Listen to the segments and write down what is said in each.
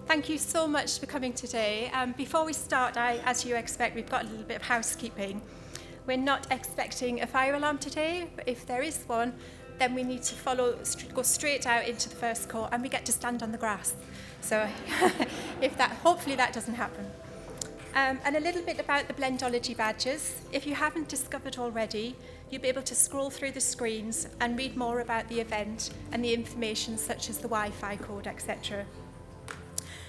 Thank you so much for coming today. Before we start, as you expect, we've got a little bit of housekeeping. We're not expecting a fire alarm today, but if there is one, then we need to go straight out into the first court, and we get to stand on the grass. So hopefully that doesn't happen. And a little bit about the Blendology badges. If you haven't discovered already, you'll be able to scroll through the screens and read more about the event and the information such as the Wi-Fi code, etc.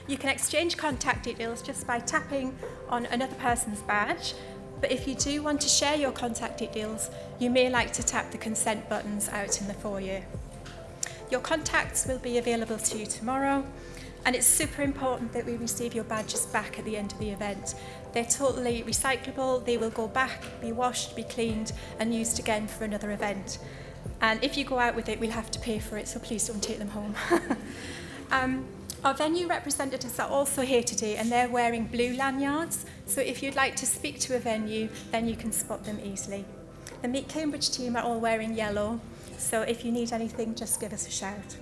You can exchange contact details just by tapping on another person's badge, but if you do want to share your contact details, you may like to tap the consent buttons out in the foyer. Your contacts will be available to you tomorrow, and it's super important that we receive your badges back at the end of the event. They're totally recyclable, they will go back, be washed, be cleaned, and used again for another event. And if you go out with it, we'll have to pay for it, so please don't take them home. Our venue representatives are also here today, and they're wearing blue lanyards, so if you'd like to speak to a venue, then you can spot them easily. The Meet Cambridge team are all wearing yellow, so if you need anything, just give us a shout.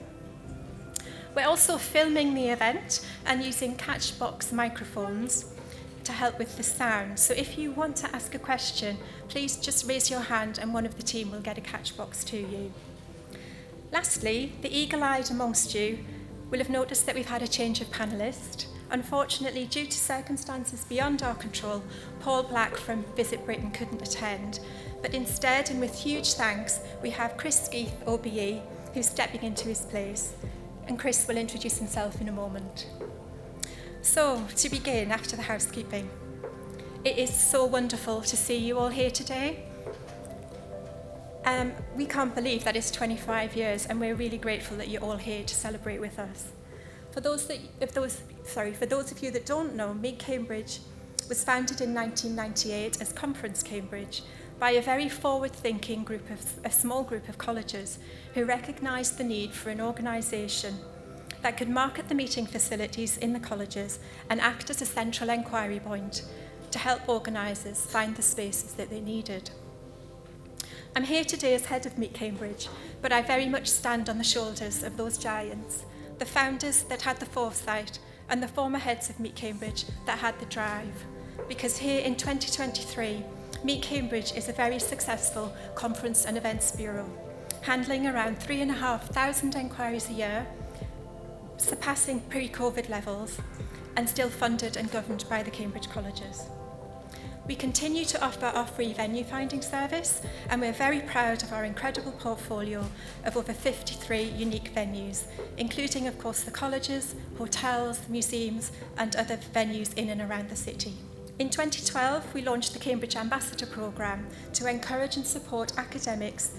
We're also filming the event and using Catchbox microphones to help with the sound. So if you want to ask a question, please just raise your hand and one of the team will get a Catchbox to you. Lastly, the eagle-eyed amongst you will have noticed that we've had a change of panellist. Unfortunately, due to circumstances beyond our control, Paul Black from Visit Britain couldn't attend. But instead, and with huge thanks, we have Chris Skeeth, OBE, who's stepping into his place. And Chris will introduce himself in a moment. So, to begin, after the housekeeping, it is so wonderful to see you all here today. We can't believe that it's 25 years, and we're really grateful that you're all here to celebrate with us. For those of you that don't know, Meet Cambridge was founded in 1998 as Conference Cambridge by a very forward-thinking a small group of colleges who recognised the need for an organisation that could market the meeting facilities in the colleges and act as a central enquiry point to help organisers find the spaces that they needed. I'm here today as head of Meet Cambridge, but I very much stand on the shoulders of those giants, the founders that had the foresight and the former heads of Meet Cambridge that had the drive. Because here in 2023, Meet Cambridge is a very successful conference and events bureau, handling around 3,500 enquiries a year, surpassing pre-COVID levels, and still funded and governed by the Cambridge colleges. We continue to offer our free venue finding service, and we're very proud of our incredible portfolio of over 53 unique venues, including, of course, the colleges, hotels, museums, and other venues in and around the city. In 2012, we launched the Cambridge Ambassador Programme to encourage and support academics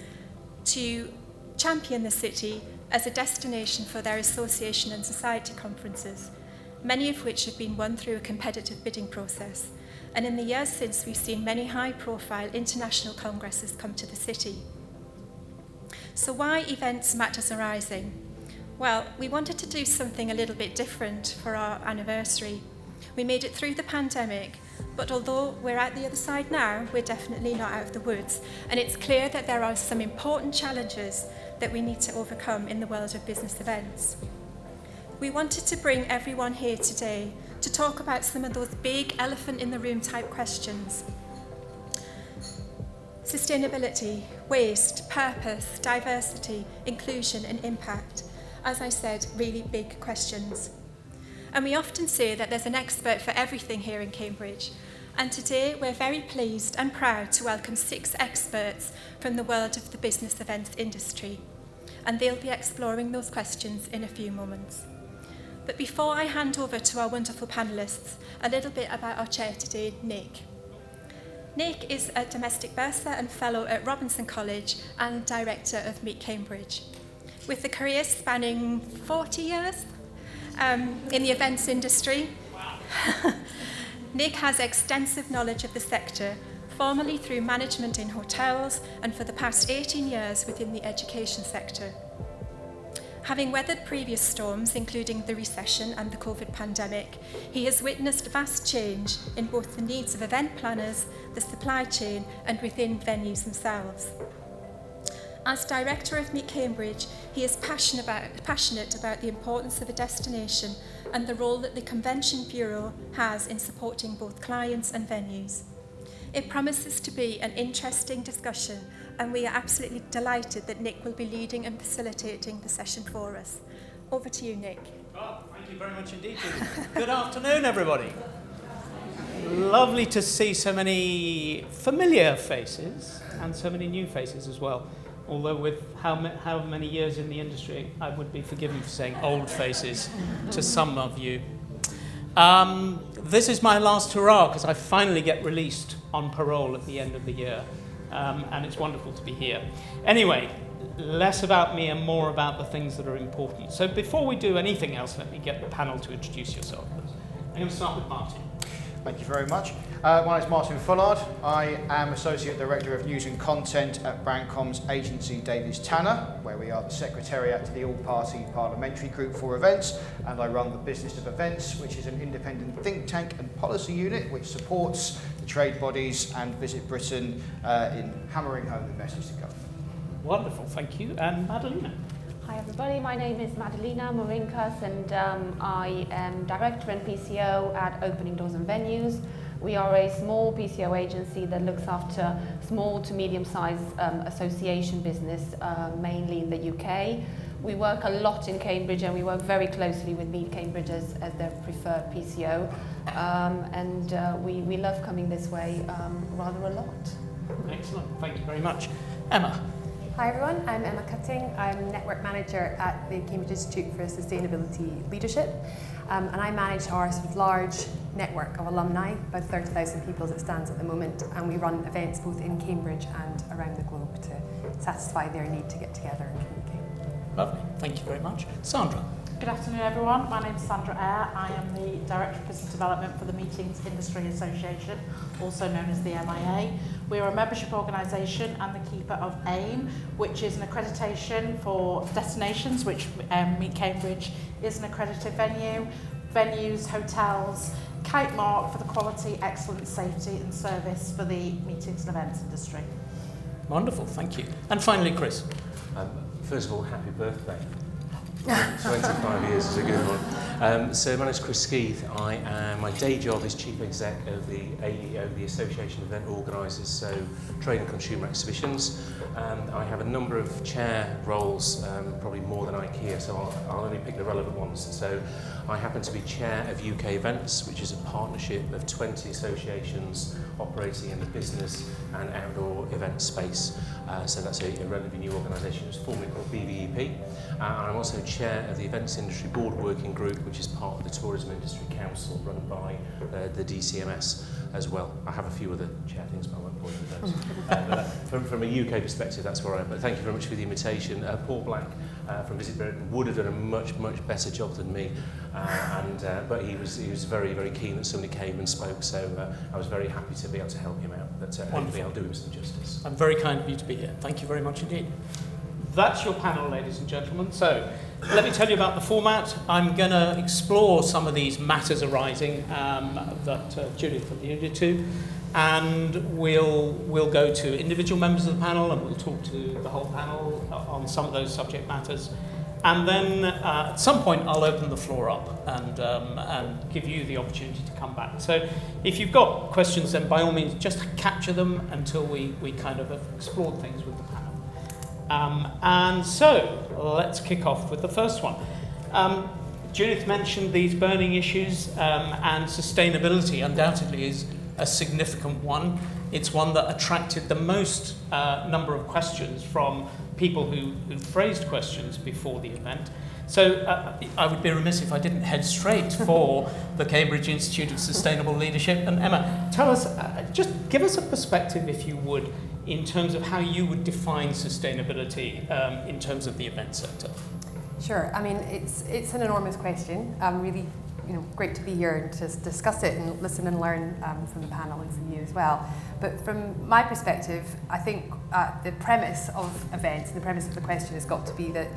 to champion the city as a destination for their association and society conferences, many of which have been won through a competitive bidding process. And in the years since, we've seen many high-profile international congresses come to the city. So why Events Matters are Rising? Well, we wanted to do something a little bit different for our anniversary. We made it through the pandemic, but although we're out the other side now, we're definitely not out of the woods. And it's clear that there are some important challenges that we need to overcome in the world of business events. We wanted to bring everyone here today to talk about some of those big elephant in the room type questions. Sustainability, waste, purpose, diversity, inclusion and impact. As I said, really big questions. And we often say that there's an expert for everything here in Cambridge. And today we're very pleased and proud to welcome 6 experts from the world of the business events industry. And they'll be exploring those questions in a few moments. But before I hand over to our wonderful panellists, a little bit about our chair today, Nick. Nick is a domestic bursar and fellow at Robinson College and director of Meet Cambridge. With a career spanning 40 years in the events industry, Nick has extensive knowledge of the sector, formerly through management in hotels and for the past 18 years within the education sector. Having weathered previous storms, including the recession and the COVID pandemic, he has witnessed vast change in both the needs of event planners, the supply chain, and within venues themselves. As Director of Meet Cambridge, he is passionate about the importance of a destination and the role that the Convention Bureau has in supporting both clients and venues. It promises to be an interesting discussion, and we are absolutely delighted that Nick will be leading and facilitating the session for us. Over to you, Nick. Oh, thank you very much indeed, Judy. Good afternoon, everybody. Lovely to see so many familiar faces and so many new faces as well. Although with how many years in the industry, I would be forgiven for saying old faces to some of you. This is my last hurrah because I finally get released on parole at the end of the year. And it's wonderful to be here. Anyway, less about me and more about the things that are important. So before we do anything else, let me get the panel to introduce yourself. I'm going to start with Martin. Thank you very much. My name is Martin Fullard. I am Associate Director of News and Content at Brandcom's agency Davies Tanner, where we are the Secretariat to the All-Party Parliamentary Group for Events, and I run the Business of Events, which is an independent think tank and policy unit which supports the trade bodies and Visit Britain in hammering home the message to come. Wonderful, thank you. And Madalena. Hi everybody, my name is Madalena Morinkas and I am Director and PCO at Opening Doors and Venues. We are a small PCO agency that looks after small to medium-sized association business, mainly in the UK. We work a lot in Cambridge and we work very closely with Meet Cambridge as their preferred PCO. We love coming this way rather a lot. Excellent, thank you very much. Emma. Hi everyone, I'm Emma Cutting. I'm Network Manager at the Cambridge Institute for Sustainability Leadership, and I manage our sort of large network of alumni, about 30,000 people as it stands at the moment, and we run events both in Cambridge and around the globe to satisfy their need to get together and communicate. Lovely, thank you very much. Sandra. Good afternoon everyone, my name is Sandra Eyre. I am the Director of Business Development for the Meetings Industry Association, also known as the MIA. We are a membership organisation and the keeper of AIM, which is an accreditation for destinations, which Meet Cambridge is an accredited venue, venues, hotels, kite mark for the quality, excellence, safety and service for the meetings and events industry. Wonderful, thank you. And finally, Chris. First of all, happy birthday. 25 years is a good one. So my name is Chris Skeeth. My day job is Chief Exec of the AEO, the Association of Event Organisers, so Trade and Consumer Exhibitions. I have a number of chair roles, probably more than IKEA, so I'll only pick the relevant ones. So I happen to be chair of UK Events, which is a partnership of 20 associations operating in the business and outdoor event space. So that's a relatively new organisation. It was formerly called BVEP. And I'm also chair of the Events Industry Board Working Group, which is part of the Tourism Industry Council run by the DCMS as well. I have a few other chair things, but I won't bore you with those. From a UK perspective, that's where I am. But thank you very much for the invitation. Paul Black from Visit Britain would have done a much better job than me, but he was very, very keen that somebody came and spoke, so I was very happy to be able to help him out. But hopefully I'll do him some justice. I'm very kind of you to be here. Thank you very much indeed. That's your panel, ladies and gentlemen. So let me tell you about the format. I'm going to explore some of these matters arising that Judith alluded to, and we'll go to individual members of the panel and we'll talk to the whole panel on some of those subject matters. And then at some point I'll open the floor up and give you the opportunity to come back. So if you've got questions, then by all means just capture them until we kind of have explored things with the panel. And so let's kick off with the first one. Judith mentioned these burning issues, and sustainability undoubtedly is a significant one. It's one that attracted the most number of questions from people who phrased questions before the event. So I would be remiss if I didn't head straight for the Cambridge Institute of Sustainable Leadership. And Emma, tell us, just give us a perspective, if you would, in terms of how you would define sustainability in terms of the event sector. Sure. I mean, it's an enormous question. Really, great to be here and to discuss it and listen and learn from the panel and from you as well. But from my perspective, I think the premise of events and the premise of the question has got to be that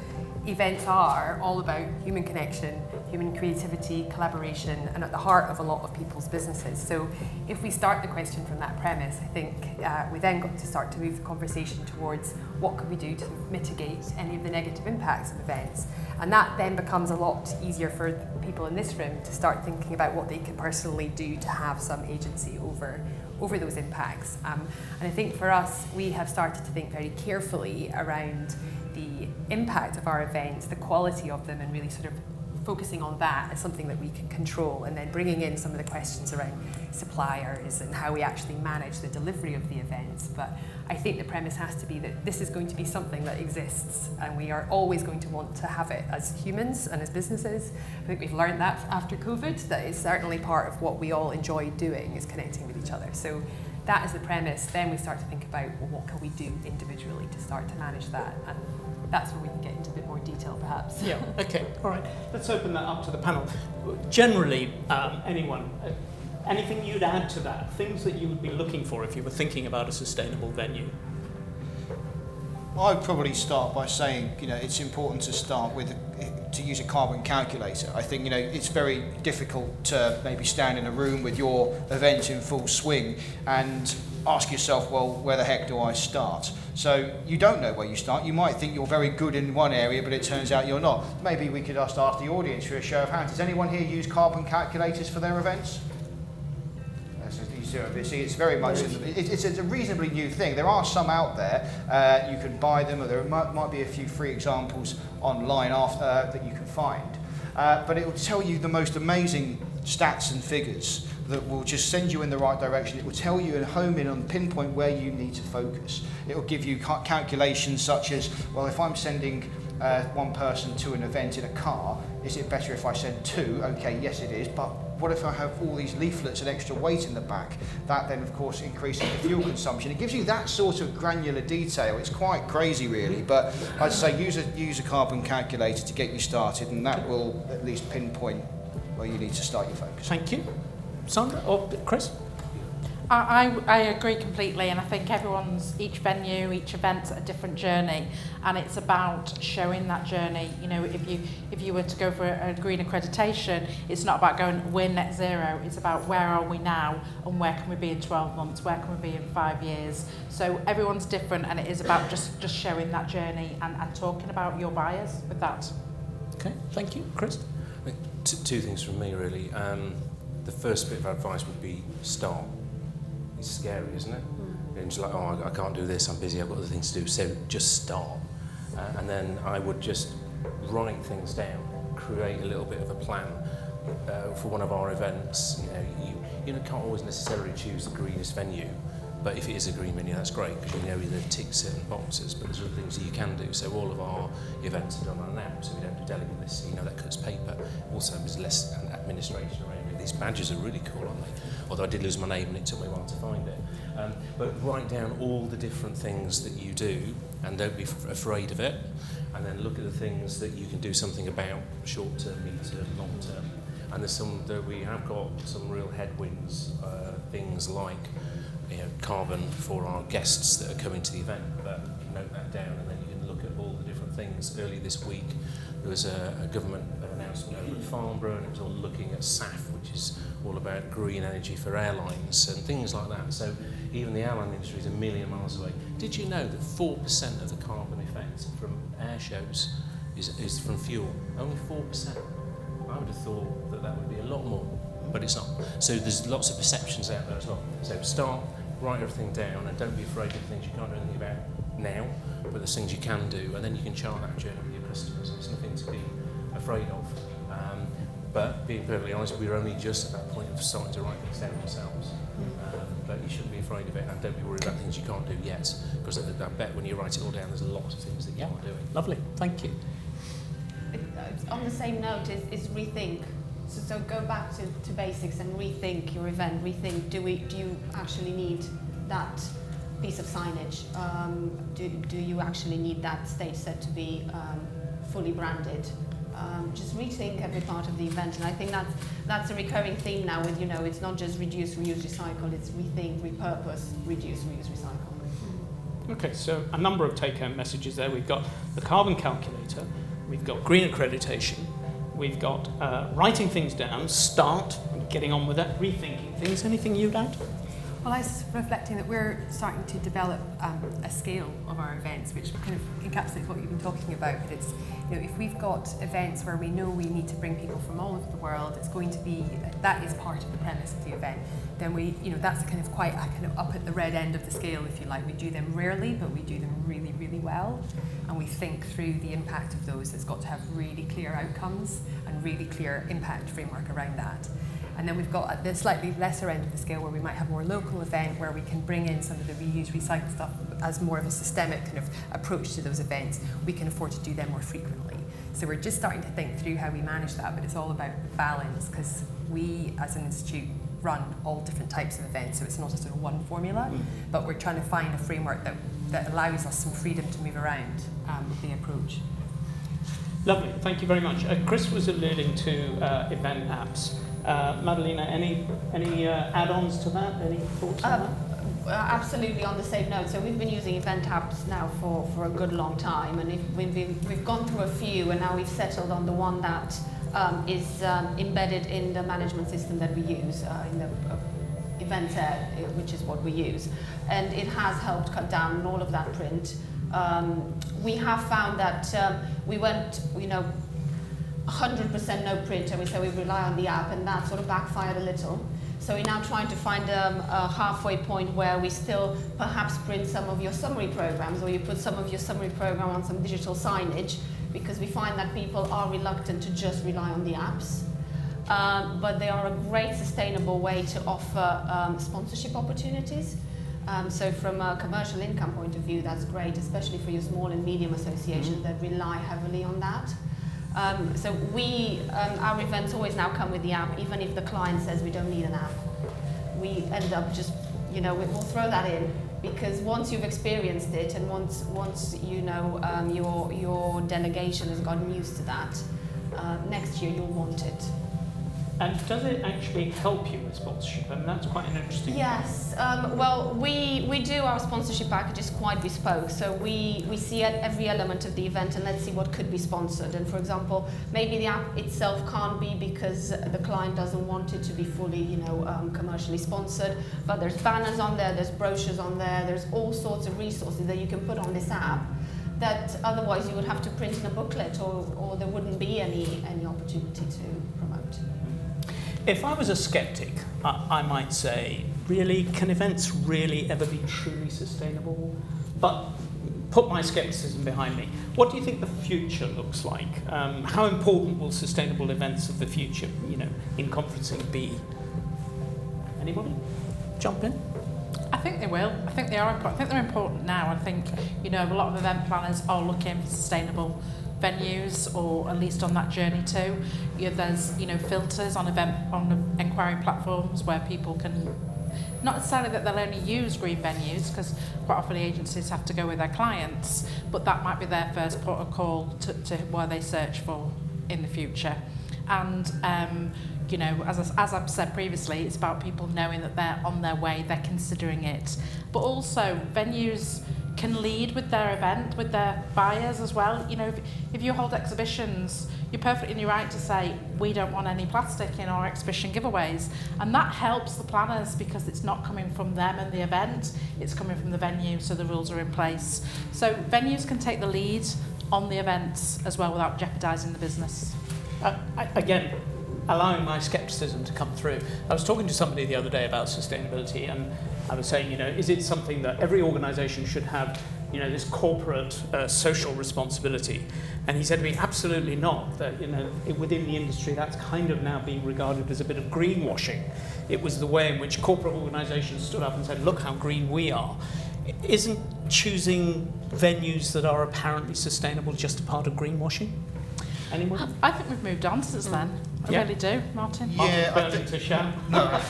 events are all about human connection, human creativity, collaboration, and at the heart of a lot of people's businesses. So if we start the question from that premise, I think we then got to start to move the conversation towards what could we do to mitigate any of the negative impacts of events. And that then becomes a lot easier for people in this room to start thinking about what they can personally do to have some agency over those impacts. And I think for us, we have started to think very carefully around the impact of our events, the quality of them, and really sort of focusing on that as something that we can control, and then bringing in some of the questions around suppliers and how we actually manage the delivery of the events. But I think the premise has to be that this is going to be something that exists, and we are always going to want to have it as humans and as businesses. I think we've learned that after COVID, that is certainly part of what we all enjoy doing, is connecting with each other. So that is the premise. Then we start to think about, well, what can we do individually to start to manage that? And that's where we can get into a bit more detail, perhaps. Yeah, okay, all right. Let's open that up to the panel. Generally, anyone, anything you'd add to that? Things that you would be looking for if you were thinking about a sustainable venue? I'd probably start by saying, it's important to start with, to use a carbon calculator. I think, it's very difficult to maybe stand in a room with your event in full swing and ask yourself, well, where the heck do I start? So you don't know where you start. You might think you're very good in one area, but it turns out you're not. Maybe we could just ask the audience for a show of hands. Does anyone here use carbon calculators for their events? You see, it's very much, it's a reasonably new thing. There are some out there, you can buy them, or there might be a few free examples online that you can find. But it will tell you the most amazing stats and figures that will just send you in the right direction. It will tell you and home in on pinpoint where you need to focus. It will give you calculations such as, well, if I'm sending one person to an event in a car, is it better if I send two? Okay, yes it is, but what if I have all these leaflets and extra weight in the back? That then, of course, increases the fuel consumption. It gives you that sort of granular detail. It's quite crazy, really, but I'd say use a carbon calculator to get you started, and that will at least pinpoint where you need to start your focus. Thank you. Sandra or Chris? I agree completely, and I think each venue, each event's a different journey, and it's about showing that journey. If you were to go for a green accreditation, it's not about going, we're net zero, it's about where are we now and where can we be in 12 months, where can we be in 5 years. So everyone's different, and it is about just showing that journey and talking about your buyers with that. Okay, thank you. Chris? Two things from me, really. The first bit of advice would be start. It's scary, isn't it? And it's like, oh, I can't do this, I'm busy, I've got other things to do, so just start. And then I would just write things down, create a little bit of a plan for one of our events. You can't always necessarily choose the greenest venue, but if it is a green venue, that's great, because you tick certain boxes, but there's other things that you can do. So all of our events are done on an app, so we don't do delegate lists, that cuts paper. Also, there's less administration around it. These badges are really cool, aren't they? Although I did lose my name and it took me a while to find it. But write down all the different things that you do, and don't be afraid of it, and then look at the things that you can do something about, short term, mid term, long term. And there's we have got some real headwinds, things like carbon for our guests that are coming to the event, but note that down, and then you can look at all the different things. Early this week there was a government announcement over at Farnborough, and it was all looking at SAF, which is all about green energy for airlines and things like that. So even the airline industry is a million miles away. Did you know that 4% of the carbon effect from air shows is from fuel? Only 4%. I would have thought that would be a lot more, but it's not. So there's lots of perceptions out there as well. So start, write everything down, and don't be afraid of things you can't do anything about now, but there's things you can do, and then you can chart that journey with your customers. It's nothing to be afraid of. But being perfectly honest, we're only just at that point of starting to write things down ourselves. But you shouldn't be afraid of it, and don't be worried about things you can't do yet, because I bet when you write it all down, there's lots of things that you aren't doing. Lovely, thank you. On the same note is rethink. So go back to basics and rethink your event. Rethink, do you actually need that piece of signage? Do you actually need that stage set to be fully branded? Just rethink every part of the event, and I think that's a recurring theme now with, it's not just reduce, reuse, recycle, it's rethink, repurpose, reduce, reuse, recycle. Okay, so a number of take-home messages there. We've got the carbon calculator, we've got green accreditation, we've got writing things down, start, getting on with that, rethinking things. Anything you'd add? Well, I was reflecting that we're starting to develop a scale of our events, which kind of encapsulates what you've been talking about. But it's, if we've got events where we know we need to bring people from all over the world, it's going to be, that is part of the premise of the event. Then that's kind of quite kind of up at the red end of the scale, if you like. We do them rarely, but we do them really, really well. And we think through the impact of those. It's got to have really clear outcomes and really clear impact framework around that. And then we've got at the slightly lesser end of the scale where we might have more local event where we can bring in some of the reuse, recycle stuff as more of a systemic kind of approach to those events. We can afford to do them more frequently. So we're just starting to think through how we manage that, but it's all about balance, because we as an institute run all different types of events, so it's not a sort of one formula, but we're trying to find a framework that allows us some freedom to move around with the approach. Lovely, thank you very much. Chris was alluding to event apps. Madalena, any add-ons to that? Any thoughts on that? Absolutely on the same note. So we've been using event apps now for a good long time, and we've gone through a few, and now we've settled on the one that is embedded in the management system that we use, in the event which is what we use. And it has helped cut down all of that print. We have found that we went, 100% no print, and we say we rely on the app, and that sort of backfired a little. So we're now trying to find a halfway point where we still perhaps print some of your summary programs, or you put some of your summary program on some digital signage, because we find that people are reluctant to just rely on the apps. But they are a great sustainable way to offer sponsorship opportunities. So from a commercial income point of view, that's great, especially for your small and medium associations that rely heavily on that. So our events always now come with the app, even if the client says we don't need an app. We end up just, we'll throw that in, because once you've experienced it, and once your delegation has gotten used to that, next year you'll want it. And does it actually help you with sponsorship? And that's quite an interesting Yes. Well, we do our sponsorship packages quite bespoke. So we see at every element of the event, and let's see what could be sponsored. And for example, maybe the app itself can't be because the client doesn't want it to be fully, commercially sponsored. But there's banners on there, there's brochures on there, there's all sorts of resources that you can put on this app that otherwise you would have to print in a booklet, or there wouldn't be any opportunity to promote. If I was a skeptic, I might say, really, can events really ever be truly sustainable? But put my skepticism behind me. What do you think the future looks like? How important will sustainable events of the future, in conferencing be? Anybody? Jump in. I think they will. I think they are important. I think they're important now. I think, a lot of event planners are looking for sustainable venues, or at least on that journey too. There's filters on enquiry platforms where people can, not necessarily that they'll only use green venues, because quite often the agencies have to go with their clients, but that might be their first port of call to where they search for in the future. And as I've said previously, it's about people knowing that they're on their way, they're considering it. But also venues can lead with their event, with their buyers as well. If you hold exhibitions, you're perfectly in your right to say, we don't want any plastic in our exhibition giveaways. And that helps the planners, because it's not coming from them and the event, it's coming from the venue, so the rules are in place. So venues can take the lead on the events as well without jeopardising the business. Again, allowing my skepticism to come through. I was talking to somebody the other day about sustainability, and I was saying, is it something that every organisation should have, this corporate social responsibility? And he said to me, absolutely not. That, within the industry, that's kind of now being regarded as a bit of greenwashing. It was the way in which corporate organisations stood up and said, look how green we are. Isn't choosing venues that are apparently sustainable just a part of greenwashing? Anyone? I think we've moved on since then. I really do, Martin. Yeah, to shout. No,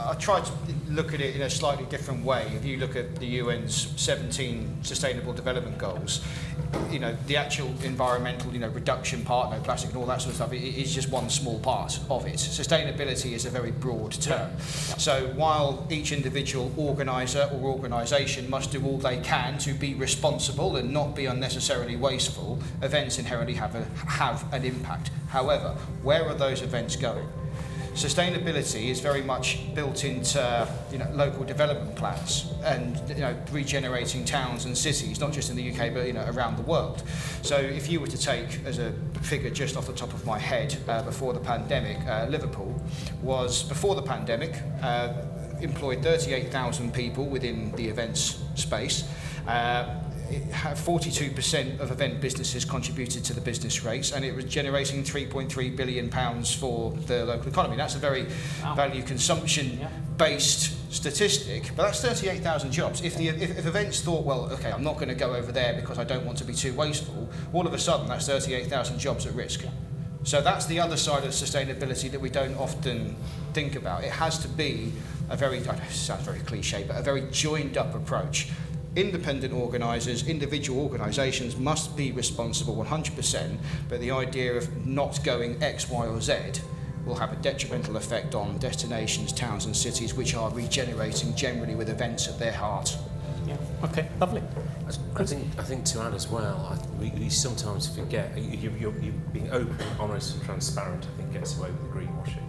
I tried to look at it in a slightly different way. If you look at the UN's 17 Sustainable Development Goals, the actual environmental, reduction part, no plastic and all that sort of stuff, it is just one small part of it. Sustainability is a very broad term. Yeah. So while each individual organiser or organisation must do all they can to be responsible and not be unnecessarily wasteful, events inherently have an impact. However, where are those events going? sustainability is very much built into local development plans and regenerating towns and cities, not just in the UK but around the world. So if you were to take as a figure just off the top of my head, before the pandemic, Liverpool was before the pandemic employed 38,000 people within the events space. 42% of event businesses contributed to the business rates, and it was generating £3.3 billion for the local economy. That's a very value consumption based statistic, but that's 38,000 jobs. If events thought, well, okay, I'm not going to go over there because I don't want to be too wasteful, all of a sudden that's 38,000 jobs at risk. So that's the other side of sustainability that we don't often think about. It has to be a very, I know it sounds very cliche, but a very joined up approach. Independent organisers, individual organisations must be responsible 100%, but the idea of not going X, Y or Z will have a detrimental effect on destinations, towns and cities which are regenerating generally with events at their heart. Yeah, okay, lovely. I think to add as well, we sometimes forget, you're being open, honest and transparent, I think gets away with the greenwashing.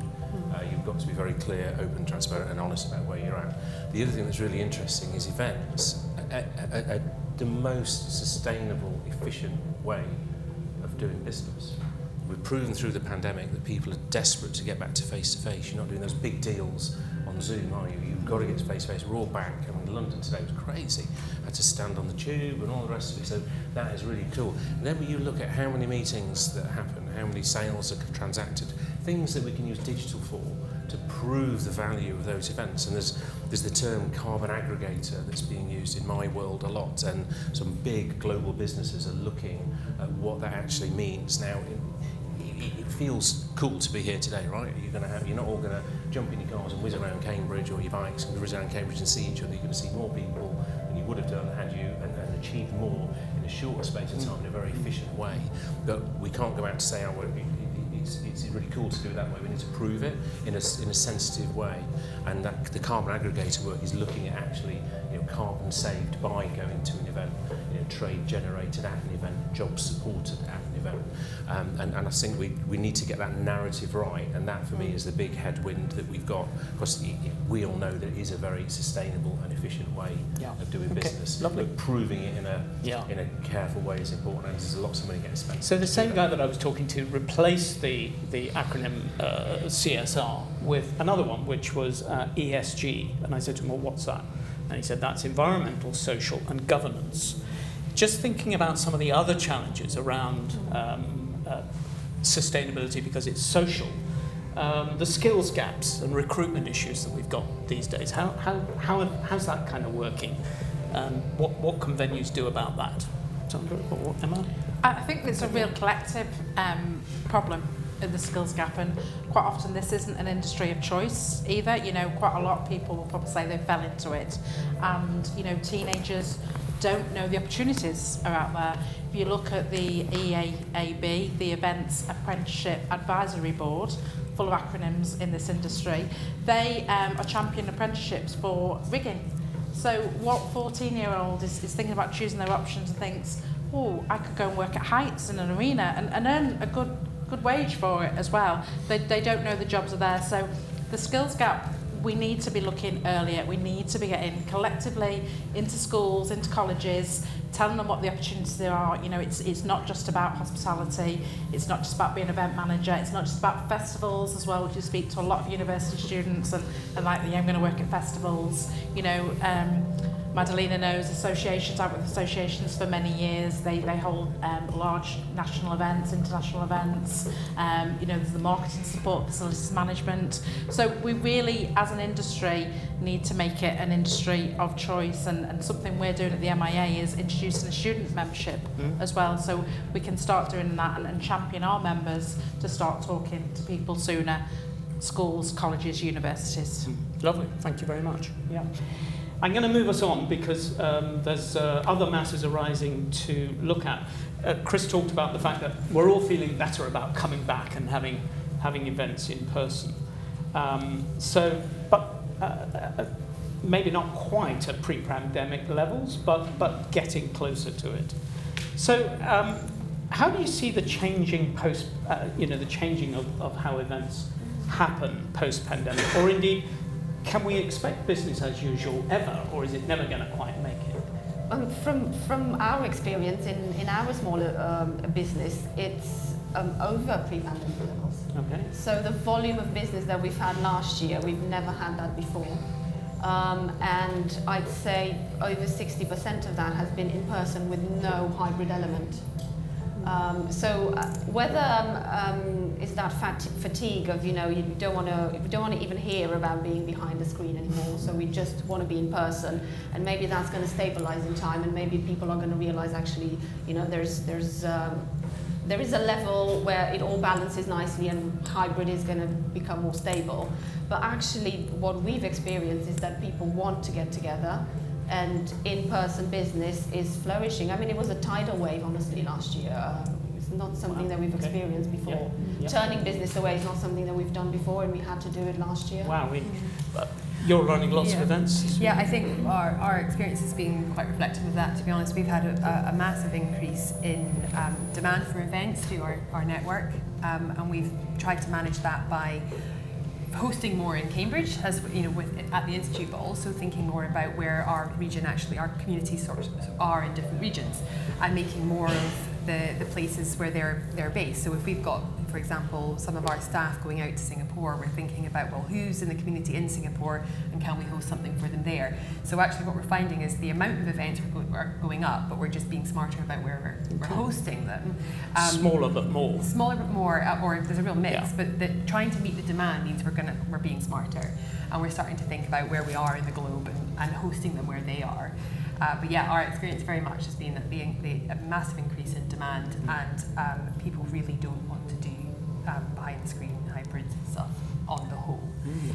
You've got to be very clear, open, transparent and honest about where you're at. The other thing that's really interesting is events are the most sustainable, efficient way of doing business. We've proven through the pandemic that people are desperate to get back to face-to-face. You're not doing those big deals on Zoom, are you? You've got to get to face-to-face. We're all back. I mean, London today was crazy. I had to stand on the tube and all the rest of it. So that is really cool. And then when you look at how many meetings that happen, how many sales are transacted, things that we can use digital for to prove the value of those events. And there's the term carbon aggregator that's being used in my world a lot, and some big global businesses are looking at what that actually means. Now, it feels cool to be here today, right? You're not all going to jump in your cars and whiz around Cambridge, or your bikes and whiz around Cambridge and see each other. You're going to see more people than you would have done had you and achieved more in a shorter space of time in a very efficient way. But we can't go out to say, it's really cool to do it that way. We need to prove it in a sensitive way, and that the carbon aggregator work is looking at actually carbon saved by going to an event, trade generated at an event, jobs supported at an event, and I think we need to get that narrative right, and that for me is the big headwind that we've got, because we all know that it is a very sustainable and efficient way of doing business. Lovely. But proving it in a careful way is important, and there's lots of money getting spent. So the same guy that I was talking to replaced the acronym CSR with another one, which was ESG, and I said to him, well, what's that? And he said, that's environmental, social and governance. Just thinking about some of the other challenges around sustainability, because it's social, the skills gaps and recruitment issues that we've got these days, how's that kind of working? What can venues do about that? Sandra or Emma? I think it's a real collective problem in the skills gap, and quite often this isn't an industry of choice either. Quite a lot of people will probably say they fell into it, and teenagers don't know the opportunities are out there. If you look at the EAAB, the Events Apprenticeship Advisory Board, full of acronyms in this industry, they are champion apprenticeships for rigging. So what 14-year-old is thinking about choosing their options and thinks, oh, I could go and work at Heights in an arena and earn a good wage for it as well. They don't know the jobs are there. So the skills gap, we need to be looking earlier. We need to be getting collectively into schools, into colleges, telling them what the opportunities there are. It's not just about hospitality. It's not just about being an event manager. It's not just about festivals as well. We speak to a lot of university students and like, I'm going to work at festivals. Madalena knows associations. I've worked with associations for many years. They hold large national events, international events. There's the marketing support, facilities management. So we really, as an industry, need to make it an industry of choice. And something we're doing at the MIA is introducing a student membership as well. So we can start doing that and champion our members to start talking to people sooner. Schools, colleges, universities. Lovely, thank you very much. Yeah. I'm going to move us on because there's other matters arising to look at. Chris talked about the fact that we're all feeling better about coming back and having events in person. Maybe not quite at pre-pandemic levels, but getting closer to it. So how do you see the changing the changing of how events happen post-pandemic? Or indeed, can we expect business as usual ever, or is it never going to quite make it? From our experience in our smaller business, it's over pre-pandemic levels. Okay. So the volume of business that we've had last year, we've never had that before. And I'd say over 60% of that has been in person with no hybrid element. So whether is that fatigue of, you don't want to even hear about being behind the screen anymore, so we just want to be in person, and maybe that's going to stabilize in time, and maybe people are going to realize actually, there is a level where it all balances nicely and hybrid is going to become more stable. But actually what we've experienced is that people want to get together, and in-person business is flourishing. I mean, it was a tidal wave, honestly, last year. It's not something that we've experienced before. Yeah. Turning business away is not something that we've done before, and we had to do it last year. Wow, you're running lots of events. Yeah, I think our experience has been quite reflective of that, to be honest. We've had a massive increase in demand for events through our network, and we've tried to manage that by hosting more in Cambridge, as at the Institute, but also thinking more about where our region, actually our communities sort of are in different regions, and making more of the places where they're based. So if we've got, for example, some of our staff going out to Singapore, we're thinking about, well, who's in the community in Singapore, and can we host something for them there? So actually what we're finding is the amount of events are going up, but we're just being smarter about where we're hosting them. Smaller but more. Smaller but more, or there's a real mix, Yeah. but trying to meet the demand means we're being smarter, and we're starting to think about where we are in the globe and hosting them where they are. But yeah, our experience very much has been that a massive increase in demand, and people really don't want to do behind the screen hybrid stuff on the whole.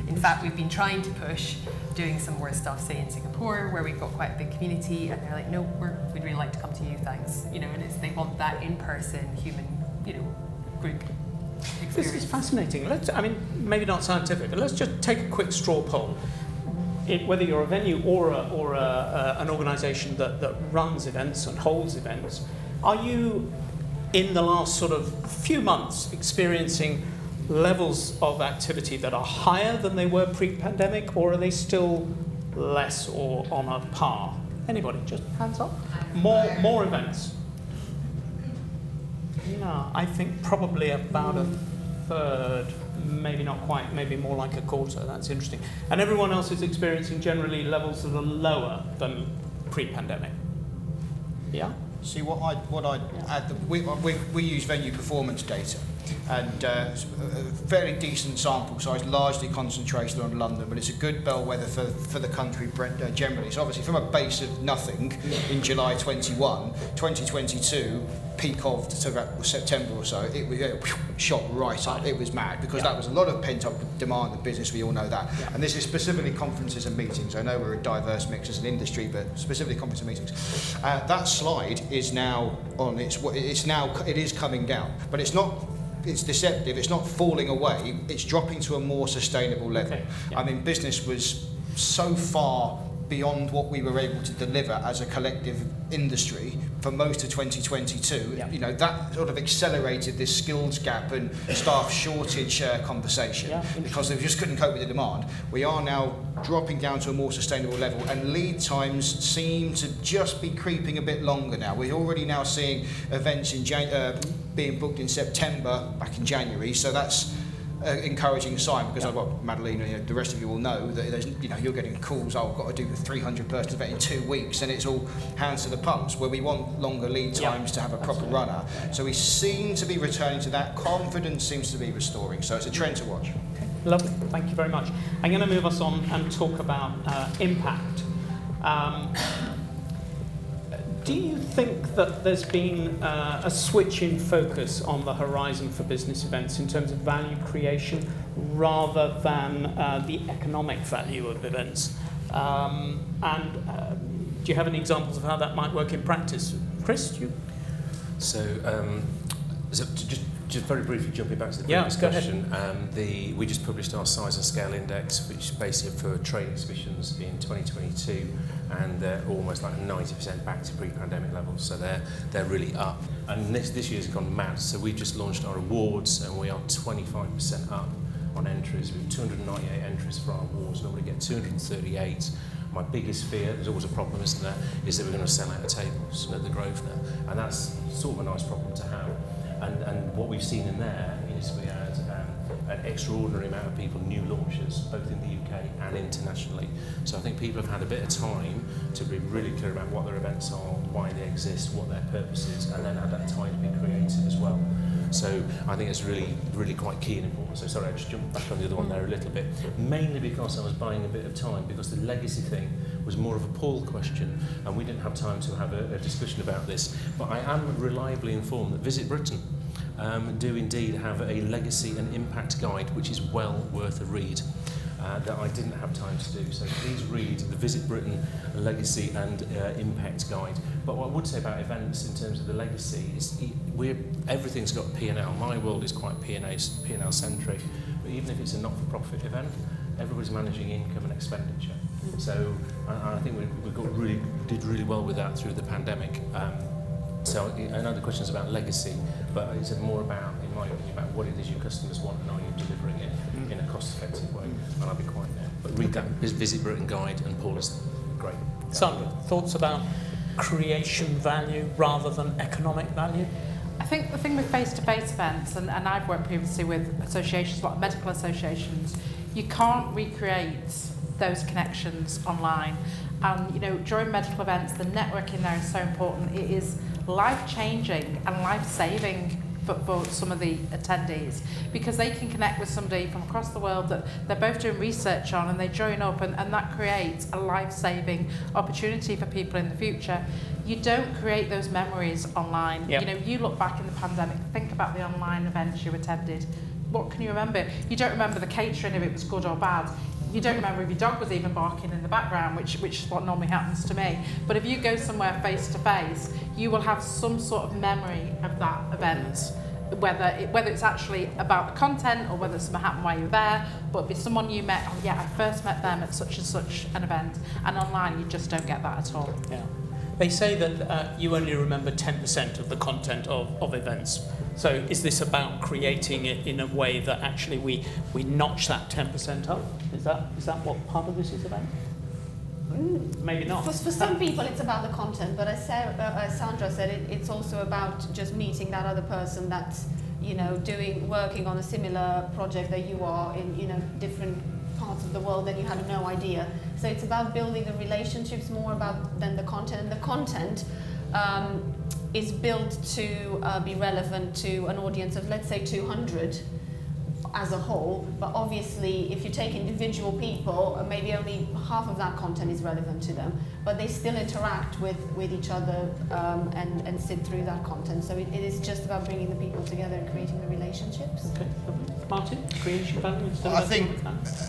In fact, we've been trying to push doing some more stuff, say in Singapore, where we've got quite a big community, and they're like, no, we'd really like to come to you, thanks. And they want that in-person human, group experience. This is fascinating. Maybe not scientific, but let's just take a quick straw poll. Whether you're a venue or an organisation that runs events and holds events, are you, in the last sort of few months, experiencing levels of activity that are higher than they were pre-pandemic, or are they still less or on a par? Anybody, just hands up. More events. No, I think probably about a third, maybe not quite, maybe more like a quarter. That's interesting. And everyone else is experiencing generally levels that are lower than pre-pandemic. Yeah? See, what I'd add, we use venue performance data, and a fairly decent sample size, largely concentrated on London, but it's a good bellwether for the country generally. So obviously from a base of nothing in July 21, 2022, peak of September or so, it shot right up. It was mad, because that was a lot of pent-up demand of business, we all know that. Yeah. And this is specifically conferences and meetings. I know we're a diverse mix as an industry, but specifically conferences and meetings. That slide is now on, it is coming down, but it's not. It's deceptive, it's not falling away, it's dropping to a more sustainable level. Okay. Yeah. I mean, business was so far beyond what we were able to deliver as a collective industry for most of 2022. Yeah. That sort of accelerated this skills gap and staff shortage conversation, because they just couldn't cope with the demand. We are now dropping down to a more sustainable level, and lead times seem to just be creeping a bit longer now. We're already now seeing events in being booked in September, back in January, so that's encouraging sign, because Madalena, the rest of you will know that there's, you're getting calls, I've got to do a 300-person event in 2 weeks, and it's all hands to the pumps, where we want longer lead times to have a proper runner. So we seem to be returning to that. Confidence seems to be restoring, so it's a trend to watch. Okay. Lovely, thank you very much. I'm going to move us on and talk about impact. Do you think that there's been a switch in focus on the horizon for business events in terms of value creation rather than the economic value of events? Do you have any examples of how that might work in practice? Chris, you? So just very briefly jumping back to the previous question, we just published our size and scale index, which is basically for trade exhibitions in 2022, and they're almost like 90% back to pre-pandemic levels, so they're really up. And this year's gone mad, so we've just launched our awards, and we are 25% up on entries. We have 298 entries for our awards. Normally get 238. My biggest fear, there's always a problem, isn't there, is that we're going to sell out of tables at the Grosvenor, and that's sort of a nice problem to have. And what we've seen in there is we had an extraordinary amount of people, new launches, both in the UK and internationally. So I think people have had a bit of time to be really clear about what their events are, why they exist, what their purpose is, and then had that time to be creative as well. So I think it's really, really quite key and important. So sorry, I just jumped back on the other one there a little bit, mainly because I was buying a bit of time, because the legacy thing was more of a Paul question, and we didn't have time to have a discussion about this. But I am reliably informed that Visit Britain do indeed have a legacy and impact guide, which is well worth a read. That I didn't have time to do. So please read the Visit Britain Legacy and Impact Guide. But what I would say about events in terms of the legacy is everything's got P&L. My world is quite P&L centric, but even if it's a not-for-profit event, everybody's managing income and expenditure. So I think we did really well with that through the pandemic. So I know the question is about legacy, but it's more about, in my opinion, about what it is your customers want and are you delivering it in a cost-effective way. And I'll be quiet now. But read that Visit Britain guide, and Paul is great. Sandra, thoughts about creation value rather than economic value? I think the thing with face-to-face events, and I've worked previously with associations, like medical associations, you can't recreate those connections online. And you know, during medical events, the networking there is so important. It is life-changing and life-saving for some of the attendees, because they can connect with somebody from across the world that they're both doing research on, and they join up, and that creates a life-saving opportunity for people in the future. You don't create those memories online. Yep. You know, you look back in the pandemic, think about the online events you attended. What can you remember? You don't remember the catering, if it was good or bad. You don't remember if your dog was even barking in the background, which is what normally happens to me. But if you go somewhere face to face, you will have some sort of memory of that event, whether it's actually about the content or whether something happened while you were there. But if it's someone you met, oh yeah, I first met them at such and such an event, and online you just don't get that at all. Yeah. They say that you only remember 10% of the content of events. So is this about creating it in a way that actually we notch that 10% up? Is that what part of this is about? Maybe not. For some people, it's about the content, but as Sandra said, it's also about just meeting that other person that's, you know, working on a similar project that you are in, you know, different parts of the world that you had no idea. So it's about building the relationships more than the content. And the content is built to be relevant to an audience of, let's say, 200 as a whole. But obviously, if you take individual people, maybe only half of that content is relevant to them. But they still interact with each other and sit through that content. So it is just about bringing the people together and creating the relationships. Okay. Martin, creation value? I think,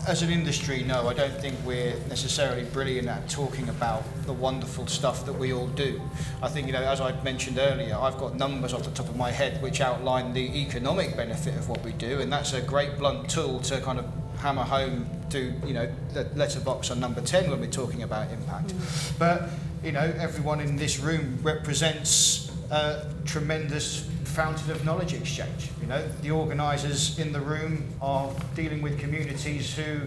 as an industry, no, I don't think we're necessarily brilliant at talking about the wonderful stuff that we all do. I think, you know, as I mentioned earlier, I've got numbers off the top of my head which outline the economic benefit of what we do, and that's a great blunt tool to kind of hammer home to, you know, the letterbox on number 10 when we're talking about impact. But, you know, everyone in this room represents a tremendous fountain of knowledge exchange. You know, the organisers in the room are dealing with communities who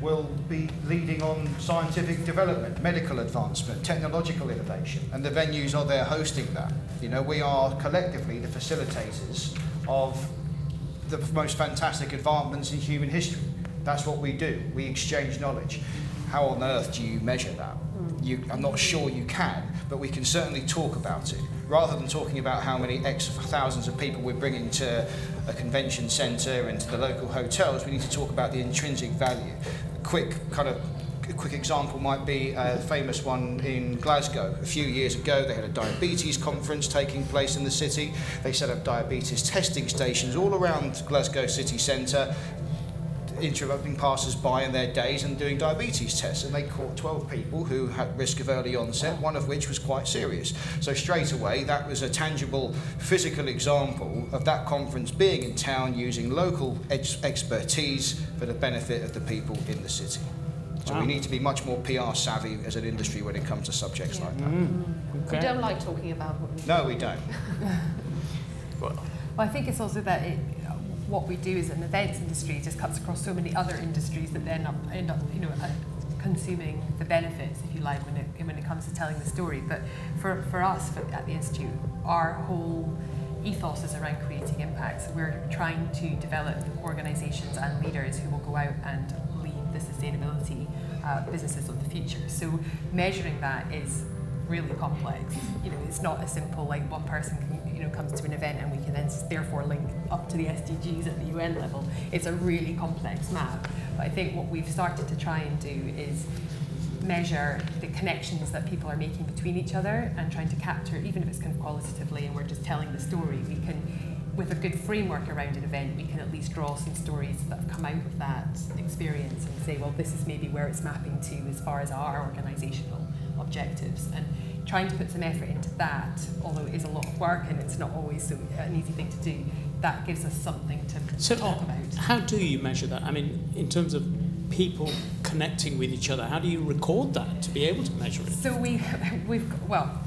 will be leading on scientific development, medical advancement, technological innovation, and the venues are there hosting that. You know, we are collectively the facilitators of the most fantastic advancements in human history. That's what we do. We exchange knowledge. How on earth do you measure that? I'm not sure you can, but we can certainly talk about it. Rather than talking about how many thousands of people we're bringing to a convention centre and to the local hotels, we need to talk about the intrinsic value. A quick example might be a famous one in Glasgow. A few years ago, they had a diabetes conference taking place in the city. They set up diabetes testing stations all around Glasgow city centre, interrupting passers-by in their days and doing diabetes tests, and they caught 12 people who had risk of early onset, one of which was quite serious. So straight away, that was a tangible physical example of that conference being in town using local expertise for the benefit of the people in the city. So we need to be much more PR savvy as an industry when it comes to subjects like that. Okay. We don't like talking about what we do. No, we don't. Well, I think it's also that what we do as an events industry just cuts across so many other industries that then end up consuming the benefits, if you like, when it comes to telling the story. But for us at the Institute, our whole ethos is around creating impact. So we're trying to develop organisations and leaders who will go out and lead the sustainability businesses of the future. So measuring that is really complex. It's not as simple like one person comes to an event and we can then therefore link up to the SDGs at the UN level. It's a really complex map. But I think what we've started to try and do is measure the connections that people are making between each other and trying to capture, even if it's kind of qualitatively and we're just telling the story, we can, with a good framework around an event, we can at least draw some stories that have come out of that experience and say, well, this is maybe where it's mapping to as far as our organisational objectives. And trying to put some effort into that, although it is a lot of work and it's not always an easy thing to do, that gives us something to talk about. How do you measure that? I mean, in terms of people connecting with each other, how do you record that to be able to measure it? So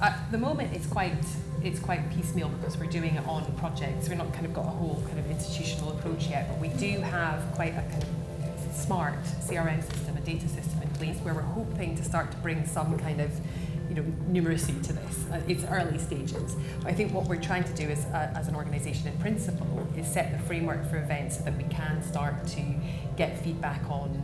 at the moment it's quite piecemeal because we're doing it on projects. We're not kind of got a whole kind of institutional approach yet, but we do have quite a kind of smart CRM system, a data system in place where we're hoping to start to bring some kind of numeracy to this. It's early stages. I think what we're trying to do is, as an organisation in principle, is set the framework for events so that we can start to get feedback on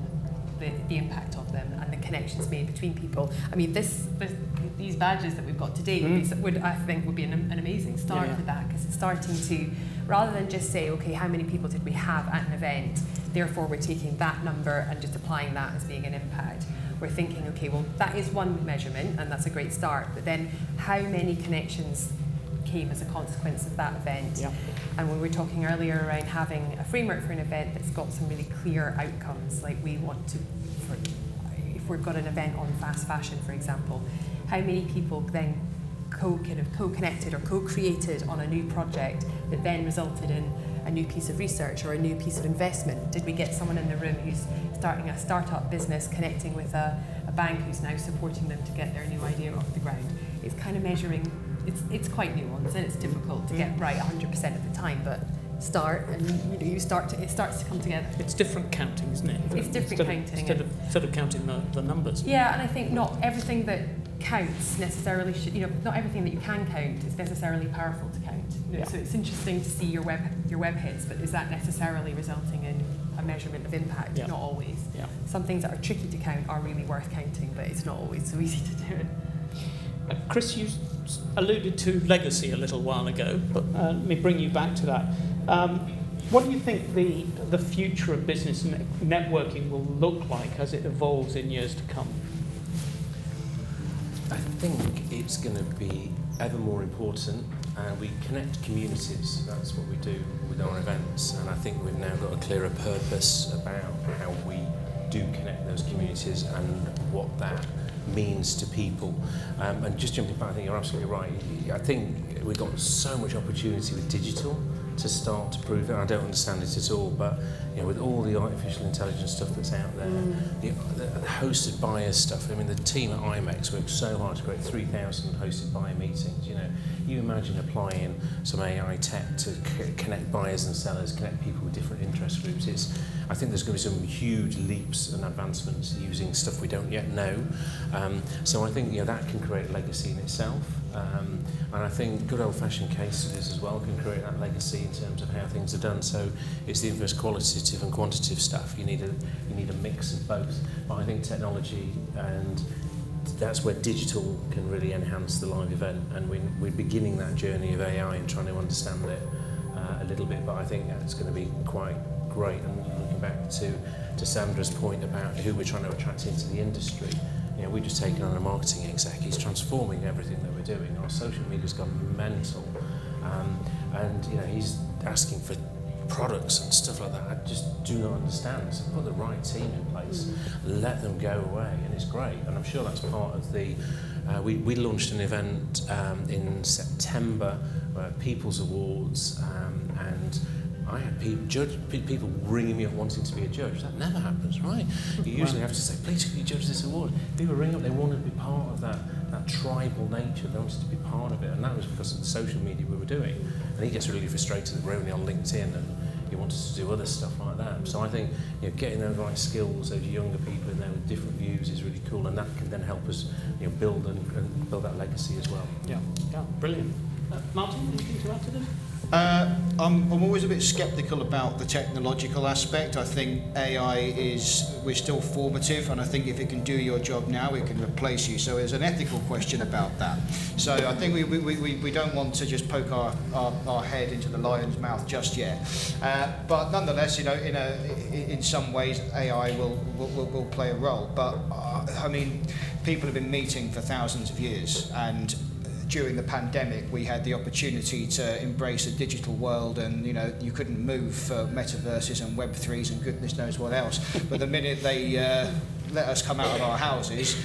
the impact of them and the connections made between people. I mean, these badges that we've got today would I think would be an amazing start for that, because it's starting to, rather than just say, okay, how many people did we have at an event, therefore we're taking that number and just applying that as being an impact. We're thinking, okay, well, that is one measurement and that's a great start, but then how many connections came as a consequence of that event? Yeah. And when we were talking earlier around having a framework for an event that's got some really clear outcomes, like we want to, if we've got an event on fast fashion, for example, how many people then co-connected or co-created on a new project that then resulted in a new piece of research or a new piece of investment? Did we get someone in the room who's starting a startup business connecting with a bank who's now supporting them to get their new idea off the ground? It's kind of measuring, it's quite nuanced and it's difficult to get right 100% of the time, but start and it starts to come together. It's different counting, isn't it? It's different counting. Instead of counting the numbers. Yeah, and I think not everything that counts necessarily should, not everything that you can count is necessarily powerful to count. So it's interesting to see your web hits, but is that necessarily resulting in a measurement of impact? Yeah. Not always. Yeah. Some things that are tricky to count are really worth counting, but it's not always so easy to do it. Chris, you alluded to legacy a little while ago, but let me bring you back to that. What do you think the future of business networking will look like as it evolves in years to come? I think it's going to be ever more important, and we connect communities. That's what we do with our events, and I think we've now got a clearer purpose about how we do connect those communities and what that means to people. And just jumping back, I think you're absolutely right. I think we've got so much opportunity with digital to start to prove it. I don't understand it at all, but with all the artificial intelligence stuff that's out there, the hosted buyers stuff. I mean, the team at IMEX worked so hard to create 3,000 hosted buyer meetings. You imagine applying some AI tech to connect buyers and sellers, connect people with different interest groups. I think there's going to be some huge leaps and advancements using stuff we don't yet know. So I think that can create legacy in itself. And I think good old-fashioned case studies as well can create that legacy in terms of how things are done. So it's the inverse qualitative and quantitative stuff. You need a mix of both. But I think technology, and that's where digital can really enhance the live event. And we're beginning that journey of AI and trying to understand it a little bit. But I think that's going to be quite great. And looking back to Sandra's point about who we're trying to attract into the industry. We've just taken on a marketing exec. He's transforming everything that we're doing. Our social media's gone mental, and he's asking for products and stuff like that. I just do not understand. So put the right team in place, let them go away, and it's great. And I'm sure that's part of the. We launched an event in September, People's Awards, and I had people ringing me up wanting to be a judge. That never happens, right? You usually have to say, please, can you judge this award? People ring up, they wanted to be part of that tribal nature. They wanted to be part of it, and that was because of the social media we were doing. And he gets really frustrated that we're only on LinkedIn, and you want us to do other stuff like that. So I think getting those right skills, those younger people in there with different views is really cool, and that can then help us build and build that legacy as well. Yeah, brilliant. Martin, anything to add to this? I'm always a bit sceptical about the technological aspect. I think we're still formative, and I think if it can do your job now, it can replace you. So there's an ethical question about that. So I think we don't want to just poke our head into the lion's mouth just yet. But nonetheless, in some ways, AI will play a role. But I mean, people have been meeting for thousands of years, and during the pandemic, we had the opportunity to embrace a digital world, and you couldn't move for metaverses and Web3s and goodness knows what else. But the minute they let us come out of our houses,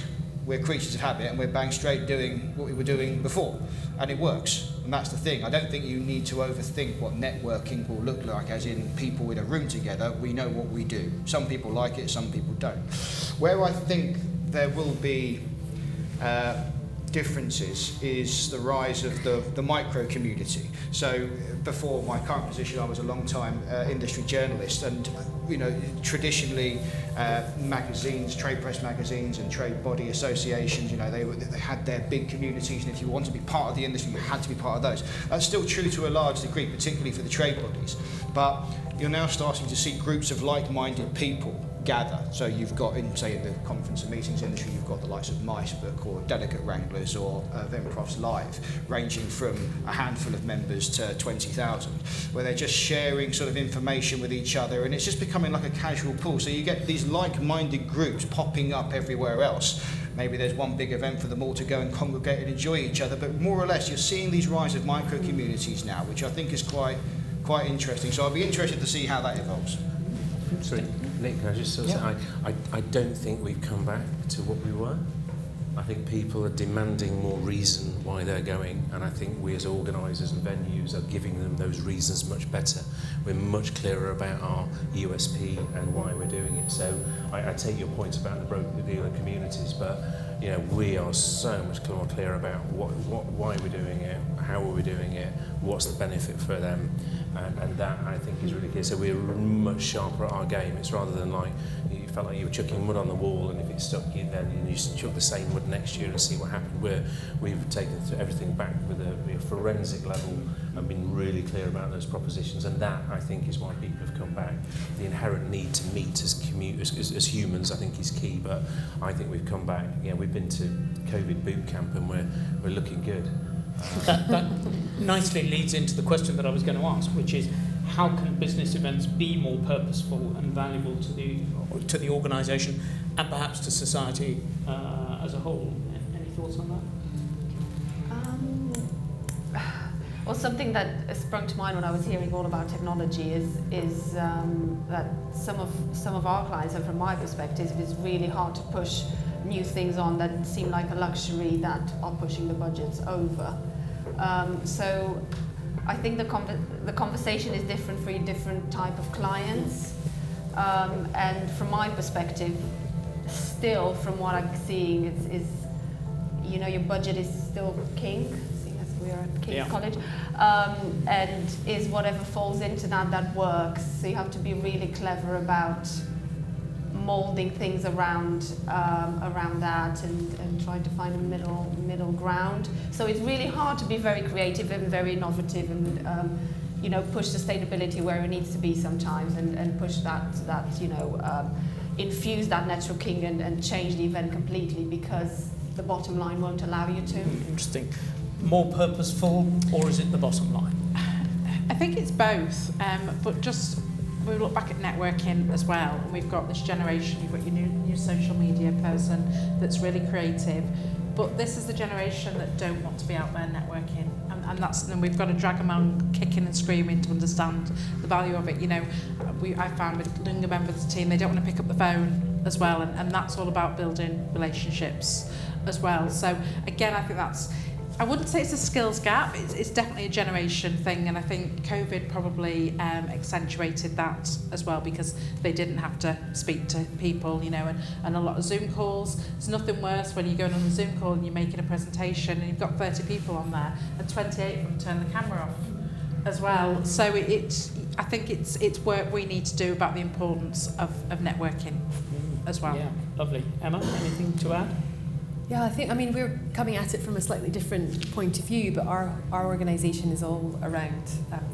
we're creatures of habit, and we're bang straight doing what we were doing before, and it works. And that's the thing. I don't think you need to overthink what networking will look like, as in people in a room together. We know what we do. Some people like it, some people don't. Where I think there will be differences is the rise of the micro community. So before my current position, I was a long time industry journalist, and traditionally magazines, trade press magazines and trade body associations, they had their big communities, and if you want to be part of the industry, you had to be part of those. That's still true to a large degree, particularly for the trade bodies, but you're now starting to see groups of like-minded people gather. So you've got, in the conference and meetings industry, you've got the likes of MICebook or Delegate Wranglers or Venprofs Live, ranging from a handful of members to 20,000, where they're just sharing sort of information with each other, and it's just becoming like a casual pool. So you get these like-minded groups popping up everywhere else. Maybe there's one big event for them all to go and congregate and enjoy each other, but more or less you're seeing these rise of micro-communities now, which I think is quite interesting. So I'll be interested to see how that evolves. Sorry, Nick, can I just say, I don't think we've come back to what we were. I think people are demanding more reason why they're going, and I think we as organisers and venues are giving them those reasons much better. We're much clearer about our USP and why we're doing it. So I take your points about the broker-dealer communities, but we are so much more clear about why we're doing it, how are we doing it, what's the benefit for them, and that I think is really clear. So we're much sharper at our game. It's rather than like you felt like you were chucking mud on the wall, and if it stuck you, then you chuck the same mud next year and see what happened. We've taken everything back with a forensic level and been really clear about those propositions, and that I think is why people have come back. The inherent need to meet as humans, I think, is key. But I think we've come back. We've been to COVID boot camp, and we're looking good. That nicely leads into the question that I was going to ask, which is how can business events be more purposeful and valuable to the organisation and perhaps to society as a whole? Any thoughts on that? Well, something that sprung to mind when I was hearing all about technology is that some of our clients, and from my perspective, it's really hard to push new things on that seem like a luxury that are pushing the budgets over. So I think the conversation is different for a different type of clients. And from my perspective, still from what I'm seeing, is your budget is still king, seeing as we are at King's College, and is whatever falls into that works. So you have to be really clever about molding things around that and trying to find a middle ground. So it's really hard to be very creative and very innovative and push sustainability where it needs to be sometimes, and push that infuse that natural king and change the event completely because the bottom line won't allow you to. Interesting. More purposeful, or is it the bottom line? I think it's both, but just we look back at networking as well, and we've got this generation, you've got your new social media person that's really creative, but this is the generation that don't want to be out there networking, and we've got to drag them on kicking and screaming to understand the value of it. I found with younger members of the team, they don't want to pick up the phone as well, and that's all about building relationships as well. So again, I think I wouldn't say it's a skills gap, it's definitely a generation thing, and I think COVID probably accentuated that as well, because they didn't have to speak to people, and a lot of Zoom calls. There's nothing worse when you're going on a Zoom call and you're making a presentation and you've got 30 people on there and 28 of them turn the camera off as well. So I think it's work we need to do about the importance of networking as well. Yeah, lovely. Emma, anything to add? Yeah, I mean, we're coming at it from a slightly different point of view, but our organisation is all around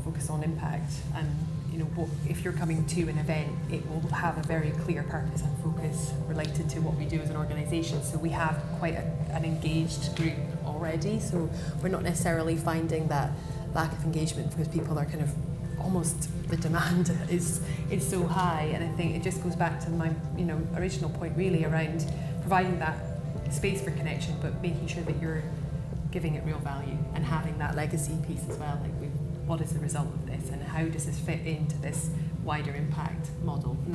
focus on impact. And, you know, if you're coming to an event, it will have a very clear purpose and focus related to what we do as an organisation. So we have quite an engaged group already. So we're not necessarily finding that lack of engagement because people are kind of almost, the demand is so high. And I think it just goes back to my, you know, original point really around providing that space for connection, but making sure that you're giving it real value and having that legacy piece as well. Like, what is the result of this, and how does this fit into this wider impact model? And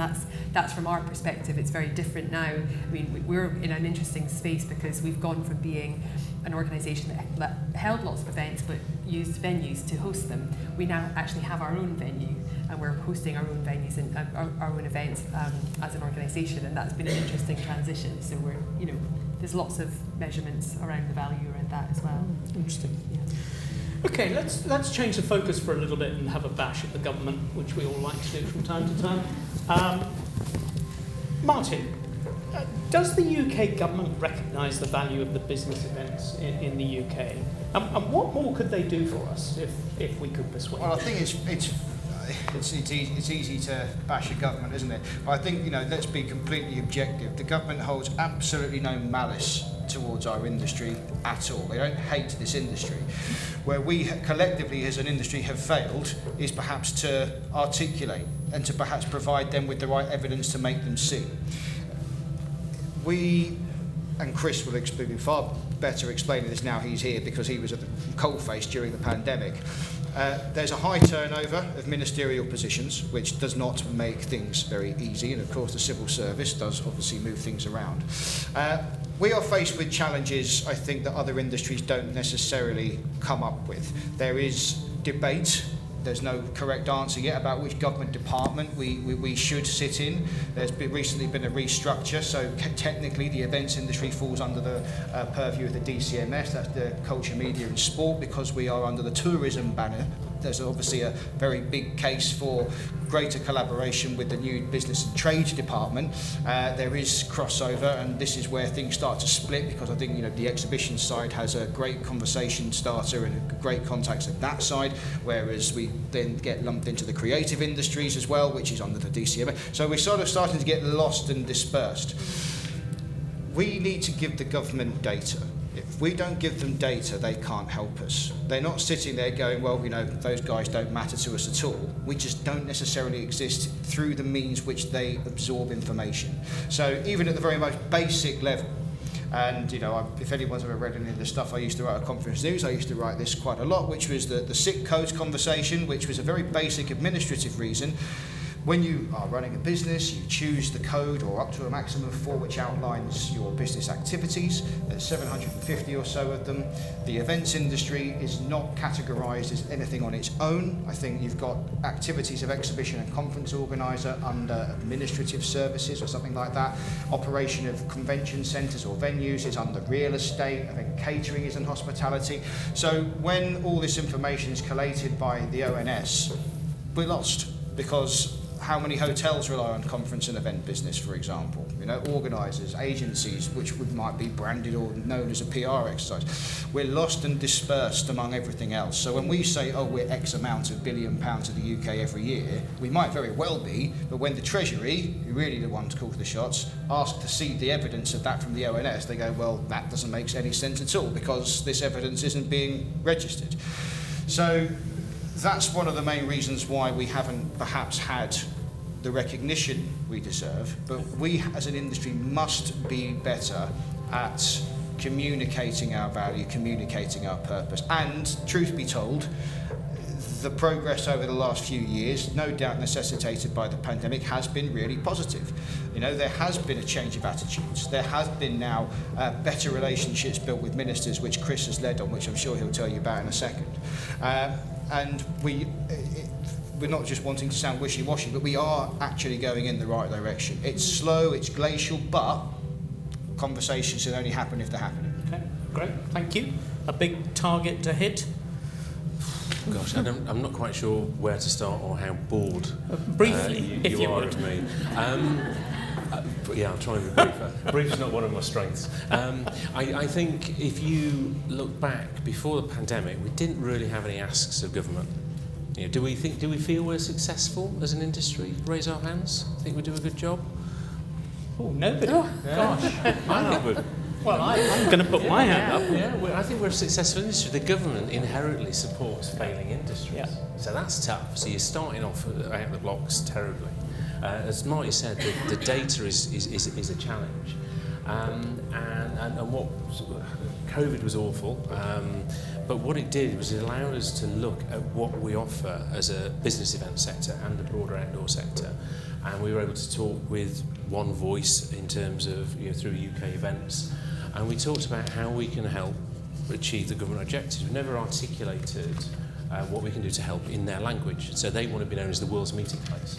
that's from our perspective. It's very different now. I mean, we're in an interesting space because we've gone from being an organisation that held lots of events but used venues to host them. We now actually have our own venue, and we're hosting our own venues and our own events as an organisation, and that's been an interesting transition. So we're, you know, there's lots of measurements around the value around that as well. Interesting. Yeah. Okay, let's change the focus for a little bit and have a bash at the government, which we all like to do from time to time. Martin, does the UK government recognise the value of the business events in the UK? And what more could they do for us if we could persuade them? Well, I think it's easy to bash a government, isn't it? But I think, you know, let's be completely objective. The government holds absolutely no malice towards our industry at all. They don't hate this industry. Where we collectively as an industry have failed is perhaps to articulate and to perhaps provide them with the right evidence to make them see. We, and Chris will be far better explaining this now he's here because he was at the coalface during the pandemic. There's a high turnover of ministerial positions, which does not make things very easy, and of course the civil service does obviously move things around. We are faced with challenges, I think, that other industries don't necessarily come up with. There is debate. There's no correct answer yet about which government department we should sit in. There's recently been a restructure, so technically the events industry falls under the purview of the DCMS, that's the Culture, Media and Sport, because we are under the tourism banner. There's obviously a very big case for greater collaboration with the new Business and Trade Department. There is crossover, and this is where things start to split, because I think, you know, the exhibition side has a great conversation starter and great contacts at that side, whereas we then get lumped into the creative industries as well, which is under the DCMA. So we're sort of starting to get lost and dispersed. We need to give the government data. If we don't give them data, they can't help us. They're not sitting there going, well, you know, those guys don't matter to us at all. We just don't necessarily exist through the means which they absorb information. So even at the very most basic level, and, you know, if anyone's ever read any of the stuff I used to write at Conference News, I used to write this quite a lot, which was the sick codes conversation, which was a very basic administrative reason. When you are running a business, you choose the code, or up to a maximum of 4, which outlines your business activities. There's 750 or so of them. The events industry is not categorised as anything on its own. I think you've got activities of exhibition and conference organiser under administrative services or something like that. Operation of convention centres or venues is under real estate. I think catering is in hospitality. So when all this information is collated by the ONS, we're lost, because how many hotels rely on conference and event business, for example? You know, organisers, agencies, which might be branded or known as a PR exercise. We're lost and dispersed among everything else. So when we say, oh, we're X amount of £1 billion to the UK every year, we might very well be, but when the Treasury, who really the ones call the shots, ask to see the evidence of that from the ONS, they go, well, that doesn't make any sense at all, because this evidence isn't being registered. So that's one of the main reasons why we haven't perhaps had the recognition we deserve, but we as an industry must be better at communicating our value, communicating our purpose. And truth be told, the progress over the last few years, no doubt necessitated by the pandemic, has been really positive. You know, there has been a change of attitudes. There has been now better relationships built with ministers, which Chris has led on, which I'm sure he'll tell you about in a second. And we're not just wanting to sound wishy-washy, but we are actually going in the right direction. It's slow, it's glacial, but conversations can only happen if they're happening. Okay, great, thank you. A big target to hit. Gosh, I'm not quite sure where to start or how bored Briefly, if you are would. of me. But yeah, I'll try and be briefer. Brief's not one of my strengths. I think if you look back before the pandemic, we didn't really have any asks of government. You know, do we feel we're successful as an industry? Raise our hands. Think we do a good job? Oh, nobody. Gosh, I think we're. Well, I'm going to put my hand up. Yeah, I think we're a successful industry. The government inherently supports failing industries. Yeah. So that's tough. So you're starting off out of the blocks terribly. As Marty said, the data is a challenge. And what COVID was awful, but what it did was it allowed us to look at what we offer as a business event sector and the broader outdoor sector. And we were able to talk with one voice in terms of, through UK events. And we talked about how we can help achieve the government objectives. We've never articulated what we can do to help in their language. So they want to be known as the world's meeting place.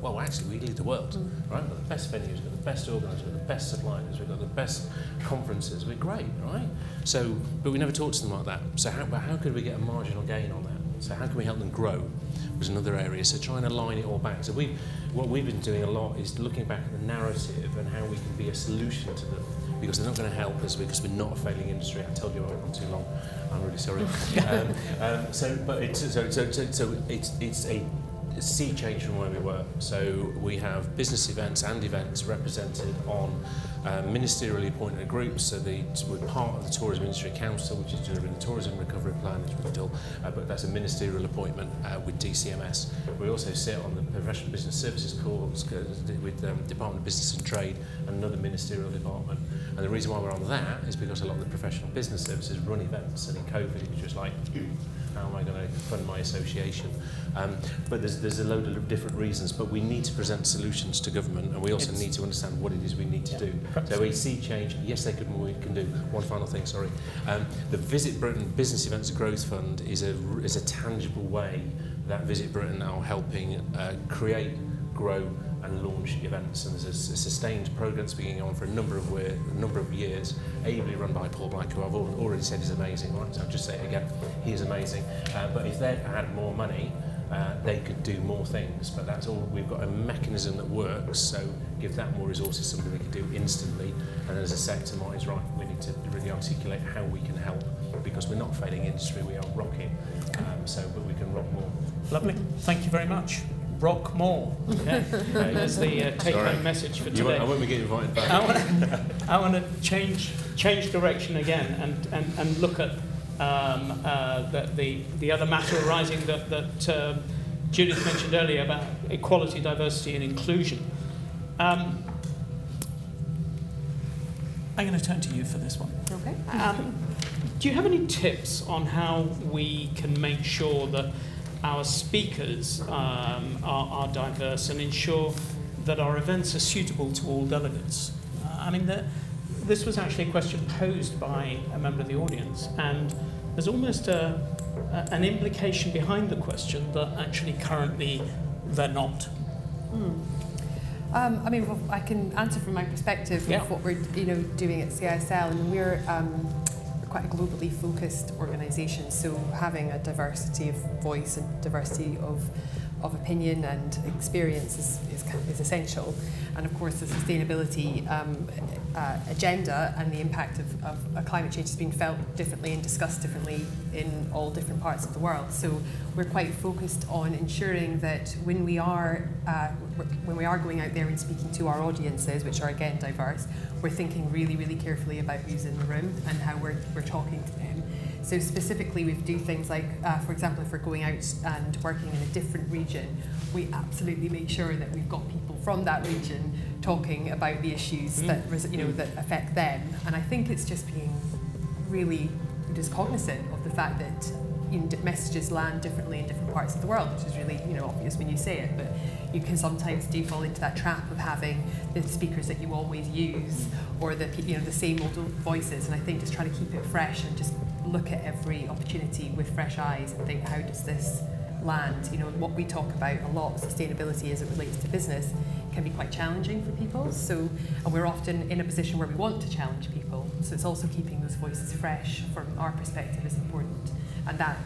Well, actually, we lead the world, right? We've got the best venues, we've got the best organisers, we've got the best suppliers, we've got the best conferences. We're great, right? So, but we never talked to them like that. So how could we get a marginal gain on that? So how can we help them grow? Was another area. So trying to line it all back. So what we've been doing a lot is looking back at the narrative and how we can be a solution to them, because they're not going to help us because we're not a failing industry. I told you I went on too long. I'm really sorry. It's a sea change from where we were. So we have business events and events represented on ministerially appointed groups. So we're part of the Tourism Industry Council, which is delivering the Tourism Recovery Plan, but that's a ministerial appointment with DCMS. We also sit on the Professional Business Services course with Department of Business and Trade, and another ministerial department. And the reason why we're on that is because a lot of the professional business services run events, and in COVID it was just like, how am I going to fund my association? But there's a load of different reasons, but we need to present solutions to government, and we also need to understand what it is we need to do. So we see change, yes, we can do. One final thing, sorry. The Visit Britain Business Events Growth Fund is a tangible way that Visit Britain are helping create, grow and launch events, and there's a sustained programme that's been going on for a number of years, ably run by Paul Black, who I've already said is amazing, right? So I'll just say it again, he is amazing. But if they had more money, they could do more things, but that's all. We've got a mechanism that works, so give that more resources, something we can do instantly. And as a sector, Marty's right, we need to really articulate how we can help, because we're not a failing industry, we are rocking, but we can rock more. Lovely, thank you very much. Rock more. Okay. There's the take-home message for today. I won't be getting invited back. I want to change direction again and look at the other matter arising that Judith mentioned earlier about equality, diversity and inclusion. I'm going to turn to you for this one. Okay. Do you have any tips on how we can make sure that our speakers are diverse and ensure that our events are suitable to all delegates? This was actually a question posed by a member of the audience, and there's almost an implication behind the question that actually currently they're not. I can answer from my perspective of what we're doing at CISL, and we're quite a globally focused organisation, so having a diversity of voice and diversity of opinion and experience is essential. And of course the sustainability agenda and the impact of climate change has been felt differently and discussed differently in all different parts of the world. So we're quite focused on ensuring that when we are going out there and speaking to our audiences, which are again diverse, we're thinking really, really carefully about who's in the room and how we're talking to them. So specifically, we do things like, for example, if we're going out and working in a different region, we absolutely make sure that we've got people from that region talking about the issues that affect them. And I think it's just being really just cognizant of the fact that messages land differently in different parts of the world, which is really obvious when you say it, but you can sometimes do fall into that trap of having the speakers that you always use or the same old voices. And I think just trying to keep it fresh and just look at every opportunity with fresh eyes and think, how does this land? What we talk about a lot, sustainability as it relates to business, can be quite challenging for people. So, and we're often in a position where we want to challenge people. So it's also keeping those voices fresh from our perspective is important. And that,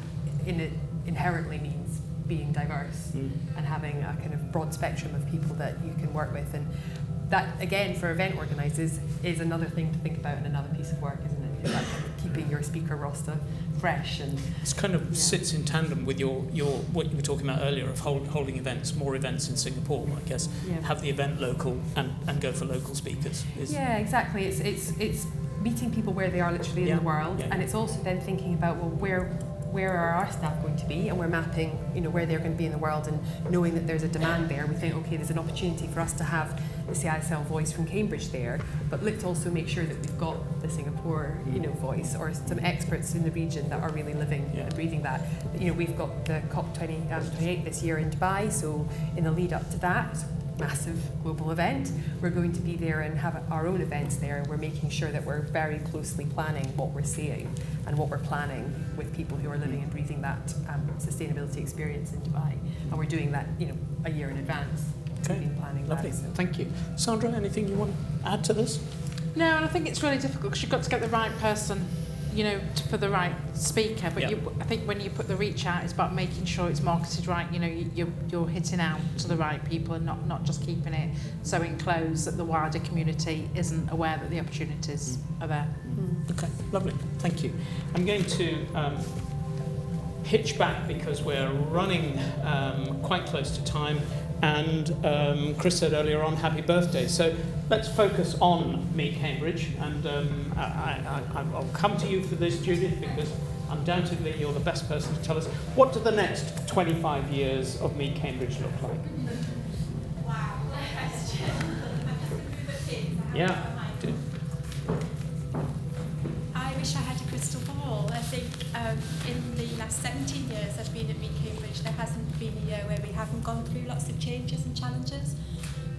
in inherently means being diverse and having a kind of broad spectrum of people that you can work with. And that, again, for event organisers is another thing to think about and another piece of work, isn't it? Is that kind of keeping your speaker roster fresh. And it's kind of sits in tandem with your what you were talking about earlier of holding events, more events in Singapore, I guess. Have the event local and go for local speakers. Yeah, exactly. It's meeting people where they are literally in the world, and it's also then thinking about, well, where are our staff going to be, and we're mapping, you know, where they're going to be in the world, and knowing that there's a demand there, we think, okay, there's an opportunity for us to have the CISL voice from Cambridge there, but let's also make sure that we've got the Singapore, you know, voice, or some experts in the region that are really living and breathing that. You know, we've got the COP28 this year in Dubai, so in the lead up to that massive global event, we're going to be there and have our own events there, and we're making sure that we're very closely planning what we're seeing and what we're planning with people who are living and breathing that sustainability experience in Dubai, and we're doing that, you know, a year in advance. Okay, We've been planning lovely. that, so. Thank you. Sandra, anything you want to add to this? No, and I think it's really difficult because you've got to get the right person, you know, for the right speaker. But I think when you put the reach out, it's about making sure it's marketed right. You know, you're hitting out to the right people and not just keeping it so enclosed that the wider community isn't aware that the opportunities are there. Okay, lovely. Thank you. I'm going to hitch back because we're running quite close to time. And Chris said earlier on, happy birthday. So let's focus on Meet Cambridge. And I'll come to you for this, Judith, because undoubtedly you're the best person to tell us. What do the next 25 years of Meet Cambridge look like? Wow, question. Yeah. I wish I had a crystal ball. I think in the last 17 years I've been at Meet Cambridge, there hasn't been a year where we haven't gone through lots of changes and challenges.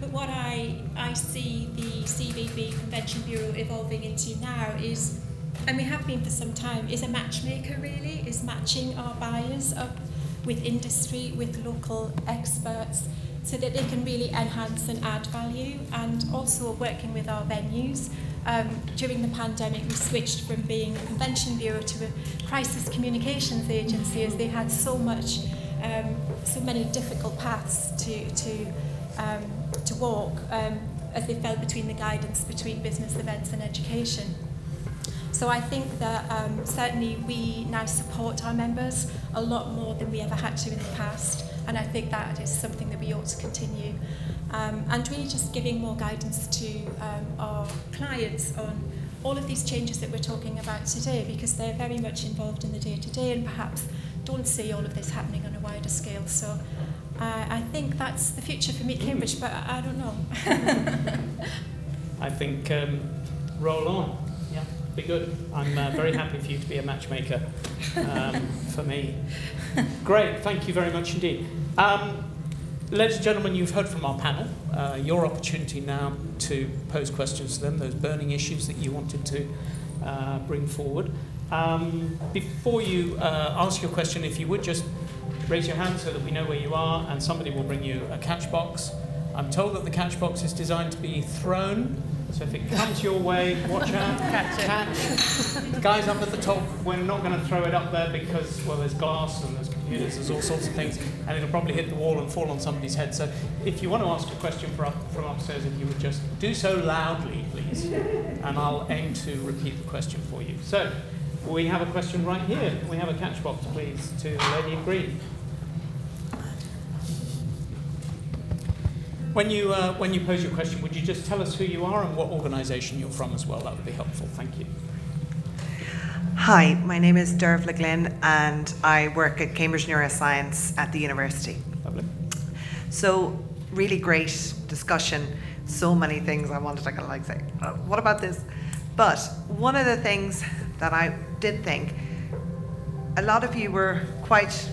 But what I see the CVB Convention Bureau evolving into now is, and we have been for some time, is a matchmaker really, is matching our buyers up with industry, with local experts, so that they can really enhance and add value, and also working with our venues. During the pandemic, we switched from being a convention bureau to a crisis communications agency, as they had so many difficult paths to walk as they fell between the guidance between business events and education. So I think that certainly we now support our members a lot more than we ever had to in the past, and I think that is something that we ought to continue. And really just giving more guidance to our clients on all of these changes that we're talking about today, because they're very much involved in the day-to-day and perhaps don't see all of this happening on a wider scale. So I think that's the future for Meet Cambridge, but I don't know. I think roll on. Yeah, be good. I'm very happy for you to be a matchmaker for me. Great, thank you very much indeed. Ladies and gentlemen, you've heard from our panel. Your opportunity now to pose questions to them, those burning issues that you wanted to bring forward. Before you ask your question, if you would just raise your hand so that we know where you are, and somebody will bring you a catch box. I'm told that the catch box is designed to be thrown, so if it comes your way, watch out. Catch. Guys up at the top, we're not going to throw it up there because, well, there's glass and there's computers, there's all sorts of things, and it'll probably hit the wall and fall on somebody's head. So if you want to ask a question from upstairs, if you would just do so loudly, please, and I'll aim to repeat the question for you. So we have a question right here. Can we have a catch box, please, to the lady in green? When you pose your question, would you just tell us who you are and what organisation you're from as well? That would be helpful. Thank you. Hi, my name is Derv LeGlynn and I work at Cambridge Neuroscience at the university. Lovely. So, really great discussion. So many things I wanted to say, what about this? But one of the things that I did think, a lot of you were quite,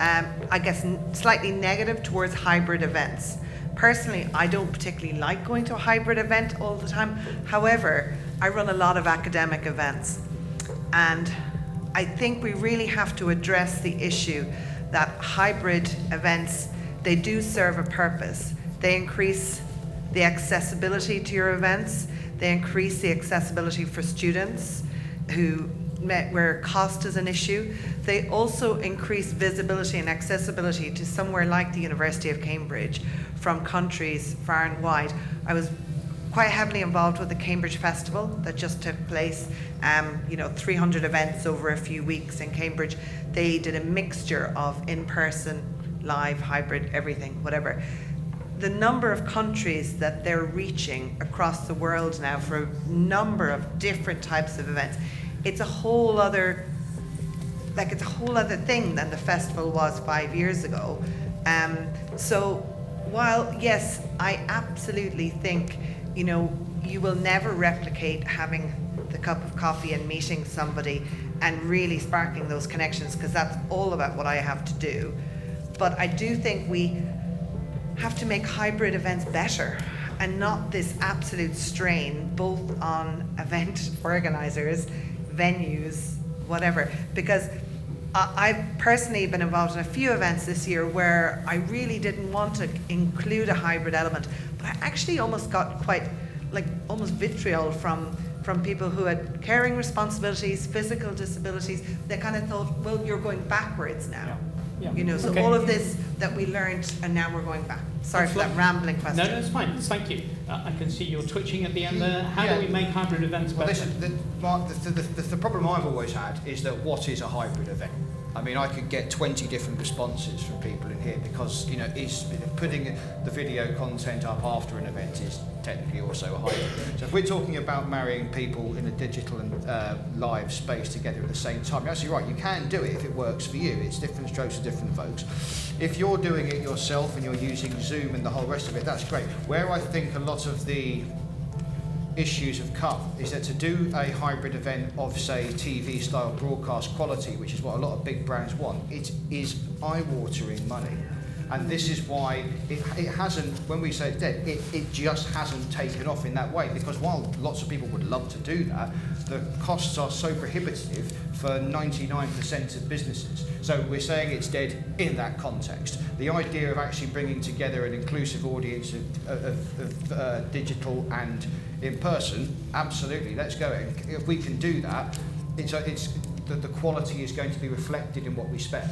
I guess, slightly negative towards hybrid events. Personally, I don't particularly like going to a hybrid event all the time. However, I run a lot of academic events. And I think we really have to address the issue that hybrid events, they do serve a purpose. They increase the accessibility to your events. They increase the accessibility for students who where cost is an issue. They also increase visibility and accessibility to somewhere like the University of Cambridge from countries far and wide. I was quite heavily involved with the Cambridge Festival that just took place. 300 events over a few weeks in Cambridge. They did a mixture of in-person, live, hybrid, everything, whatever. The number of countries that they're reaching across the world now for a number of different types of events, it's a whole other thing than the festival was 5 years ago. So while, yes, I absolutely think, you will never replicate having the cup of coffee and meeting somebody and really sparking those connections, because that's all about what I have to do. But I do think we have to make hybrid events better and not this absolute strain both on event organizers, venues, whatever. Because I've personally been involved in a few events this year where I really didn't want to include a hybrid element, but I actually almost got quite almost vitriol from people who had caring responsibilities, physical disabilities. They kind of thought, well, you're going backwards now. Yeah. So all of this that we learned, and now we're going back. Sorry for that rambling question. No, that's fine. Thank you. I can see you're twitching at the end there. How do we make hybrid events better? Well, the problem I've always had is that what is a hybrid event? I mean, I could get 20 different responses from people in here because, is putting the video content up after an event is technically also a hybrid. So if we're talking about marrying people in a digital and live space together at the same time, you're actually right, you can do it if it works for you. It's different strokes for different folks. If you're doing it yourself and you're using Zoom and the whole rest of it, that's great. Where I think a lot of the issues have come is that to do a hybrid event of, say, TV style broadcast quality, which is what a lot of big brands want, it is eye-watering money. And this is why it hasn't, when we say it's dead, it just hasn't taken off in that way, because while lots of people would love to do that, the costs are so prohibitive for 99% of businesses. So we're saying it's dead in that context. The idea of actually bringing together an inclusive audience of digital and in person, absolutely, let's go. If we can do that, the quality is going to be reflected in what we spend.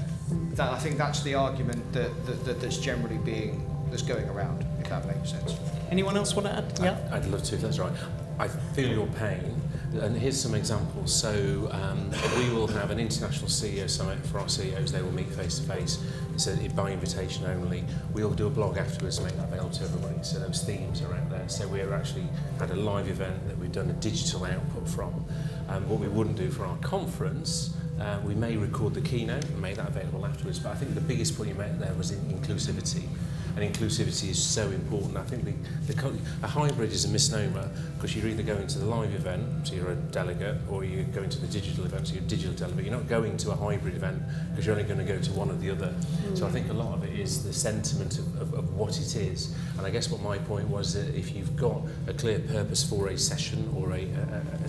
I think that's the argument that's generally that's going around, if that makes sense. Anyone else want to add? Yeah. I'd love to, if that's right. I feel your pain, and here's some examples. So we will have an international CEO summit for our CEOs. They will meet face to face. It's by invitation only. We'll do a blog afterwards to make that available to everybody. So those themes are out there. So we're actually had a live event that we've done a digital output from. What we wouldn't do for our conference, we may record the keynote and make that available afterwards. But I think the biggest point you made there was inclusivity. And inclusivity is so important. I think a hybrid is a misnomer, because you're either going to the live event, so you're a delegate, or you're going to the digital event, so you're a digital delegate. You're not going to a hybrid event because you're only going to go to one or the other. So I think a lot of it is the sentiment of what it is. And I guess what my point was that if you've got a clear purpose for a session or a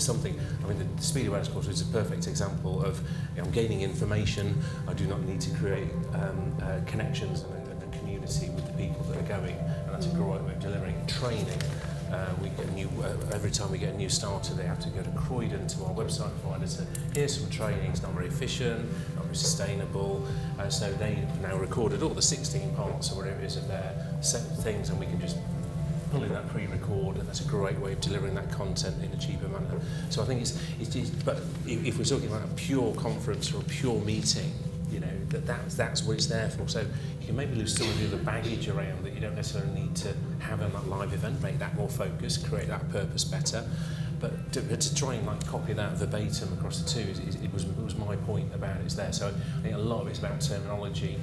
something, I mean, the Speed Awareness Portal is a perfect example of, I'm gaining information, I do not need to create connections and community with the people that are going, and that's a great way of delivering training. We get every time we get a new starter, they have to go to Croydon to our website provider to here's some training. It's not very efficient, not very sustainable. So they have now recorded all the 16 parts or whatever it is of their set of things, and we can just pull in that pre-record, and that's a great way of delivering that content in a cheaper manner. So I think but if we're talking about a pure conference or a pure meeting, that's what it's there for. So you can maybe lose some of the other baggage around that you don't necessarily need to have in that live event, make that more focused, create that purpose better. But to try and copy that verbatim across the two, it was my point about it's there. So I think a lot of it's about terminology,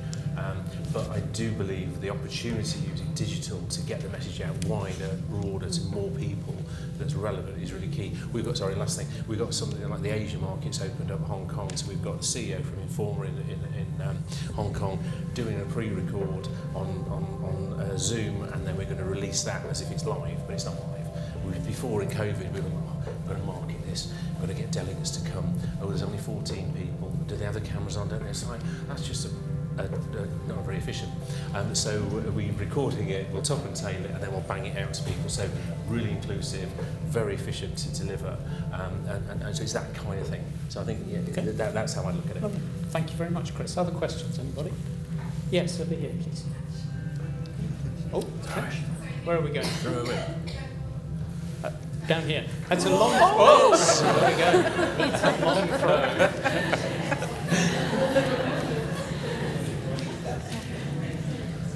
but I do believe the opportunity using digital to get the message out wider, broader to more people that's relevant is really key. Last thing, we've got something like the Asia markets opened up Hong Kong, so we've got the CEO from Informa in Hong Kong doing a pre-record on Zoom, and then we're going to release that as if it's live, but it's not live. Before in COVID, we were like, we've got to market this, we've got to get delegates to come. Oh, there's only 14 people. Do they have the cameras on? Don't they? It's like, that's just not very efficient. So we're recording it, we'll top and tail it, and then we'll bang it out to people. So really inclusive, very efficient to deliver, and so it's that kind of thing. So I think that's how I look at it. Lovely. Thank you very much, Chris. Other questions, anybody? Yes, over here, please. Oh, okay. Where are we going? Down here. That's a long... Oh! There we go. It's a long throw.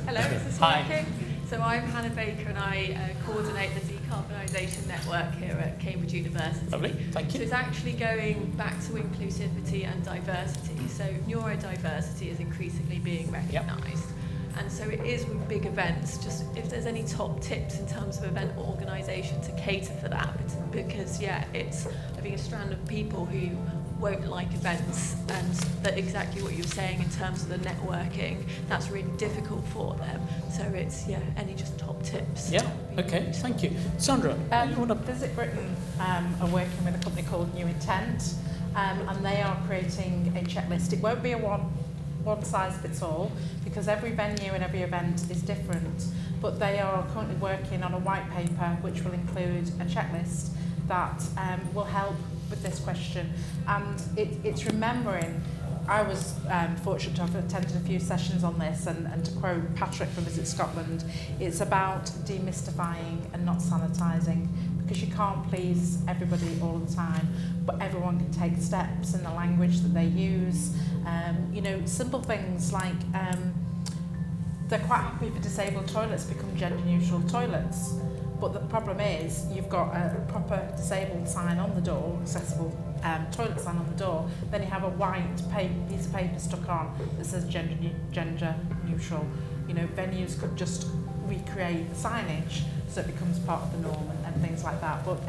Hello, this is working. So I'm Hannah Baker and I coordinate the decarbonisation network here at Cambridge University. Lovely, thank you. So it's actually going back to inclusivity and diversity. So neurodiversity is increasingly being recognised. Yep. And so it is with big events, just if there's any top tips in terms of event organisation to cater for that, because it's having a strand of people who won't like events, and that exactly what you were saying in terms of the networking, that's really difficult for them. So it's, any just top tips. Yeah, okay, thank you. Sandra, you want to... Visit Britain are working with a company called New Intent, and they are creating a checklist. It won't be a one size fits all, because every venue and every event is different, but they are currently working on a white paper which will include a checklist that will help with this question. And it's remembering, I was fortunate to have attended a few sessions on this, and to quote Patrick from Visit Scotland, it's about demystifying and not sanitising, because you can't please everybody all the time, but everyone can take steps in the language that they use. Simple things like they're quite happy for disabled toilets to become gender neutral toilets, but the problem is you've got a proper disabled sign on the door, accessible toilet sign on the door, then you have a white piece of paper stuck on that says gender neutral. Venues could just recreate the signage so it becomes part of the norm and things like that. But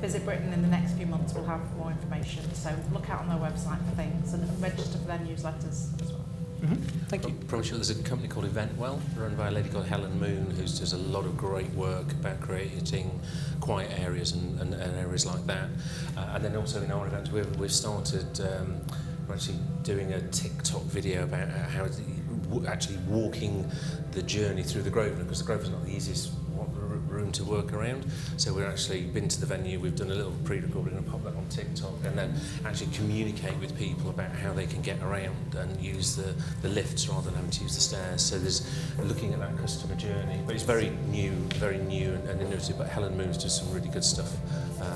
Visit Britain in the next few months will have more information, so look out on their website for things and register for their newsletters as well. Mm-hmm. Thank you. Probably sure there's a company called Eventwell, run by a lady called Helen Moon, who does a lot of great work about creating quiet areas and areas like that. And then also in our events, we've started we're actually doing a TikTok video about how actually walking the journey through the Grosvenor, because the Grosvenor's not the easiest room to work around. So we've actually been to the venue, we've done a little pre-recording and pop that on TikTok, and then actually communicate with people about how they can get around and use the lifts rather than having to use the stairs. So there's looking at that customer journey, but it's very new and innovative. But Helen Moon's does some really good stuff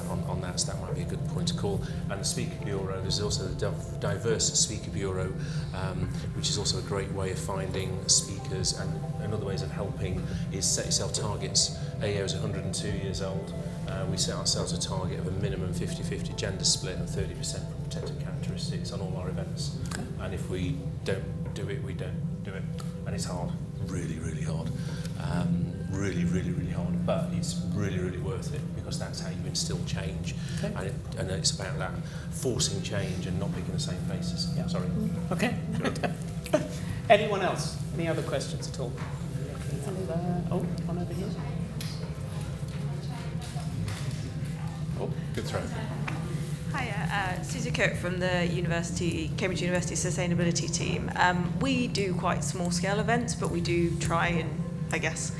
on that, so that might be a good point to call. And the Speaker Bureau, there's also the Diverse Speaker Bureau, which is also a great way of finding speakers, and another ways of helping is set yourself targets. AO is 102 years old. We set ourselves a target of a minimum 50-50 gender split and 30% from protected characteristics on all our events. And if we don't do it, we don't do it. And it's hard, really, really hard. Really, really, really hard. But it's really, really worth it, because that's how you instill change. Okay. And it's about that forcing change and not picking the same faces. Yeah. Sorry. Okay. Anyone else? Any other questions at all? One over here. Oh, good throw. Hi, Susie Cook from the Cambridge University Sustainability team. We do quite small-scale events, but we do try and, I guess,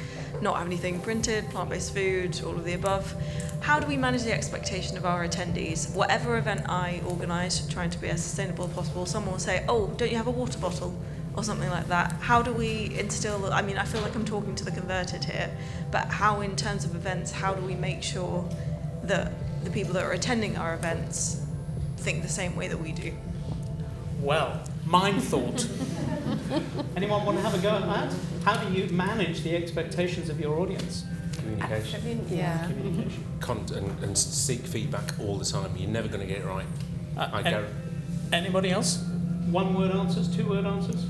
not have anything printed, plant-based food, all of the above. How do we manage the expectation of our attendees? Whatever event I organise, trying to be as sustainable as possible, someone will say, oh, don't you have a water bottle? Or something like that. How do we instill, I mean, I feel like I'm talking to the converted here, but how, in terms of events, how do we make sure that the people that are attending our events think the same way that we do? Well, mind thought. Anyone want to have a go at that? How do you manage the expectations of your audience? Communication. Yeah. Communication. And seek feedback all the time. You're never going to get it right. Anybody else? One-word answers, two-word answers?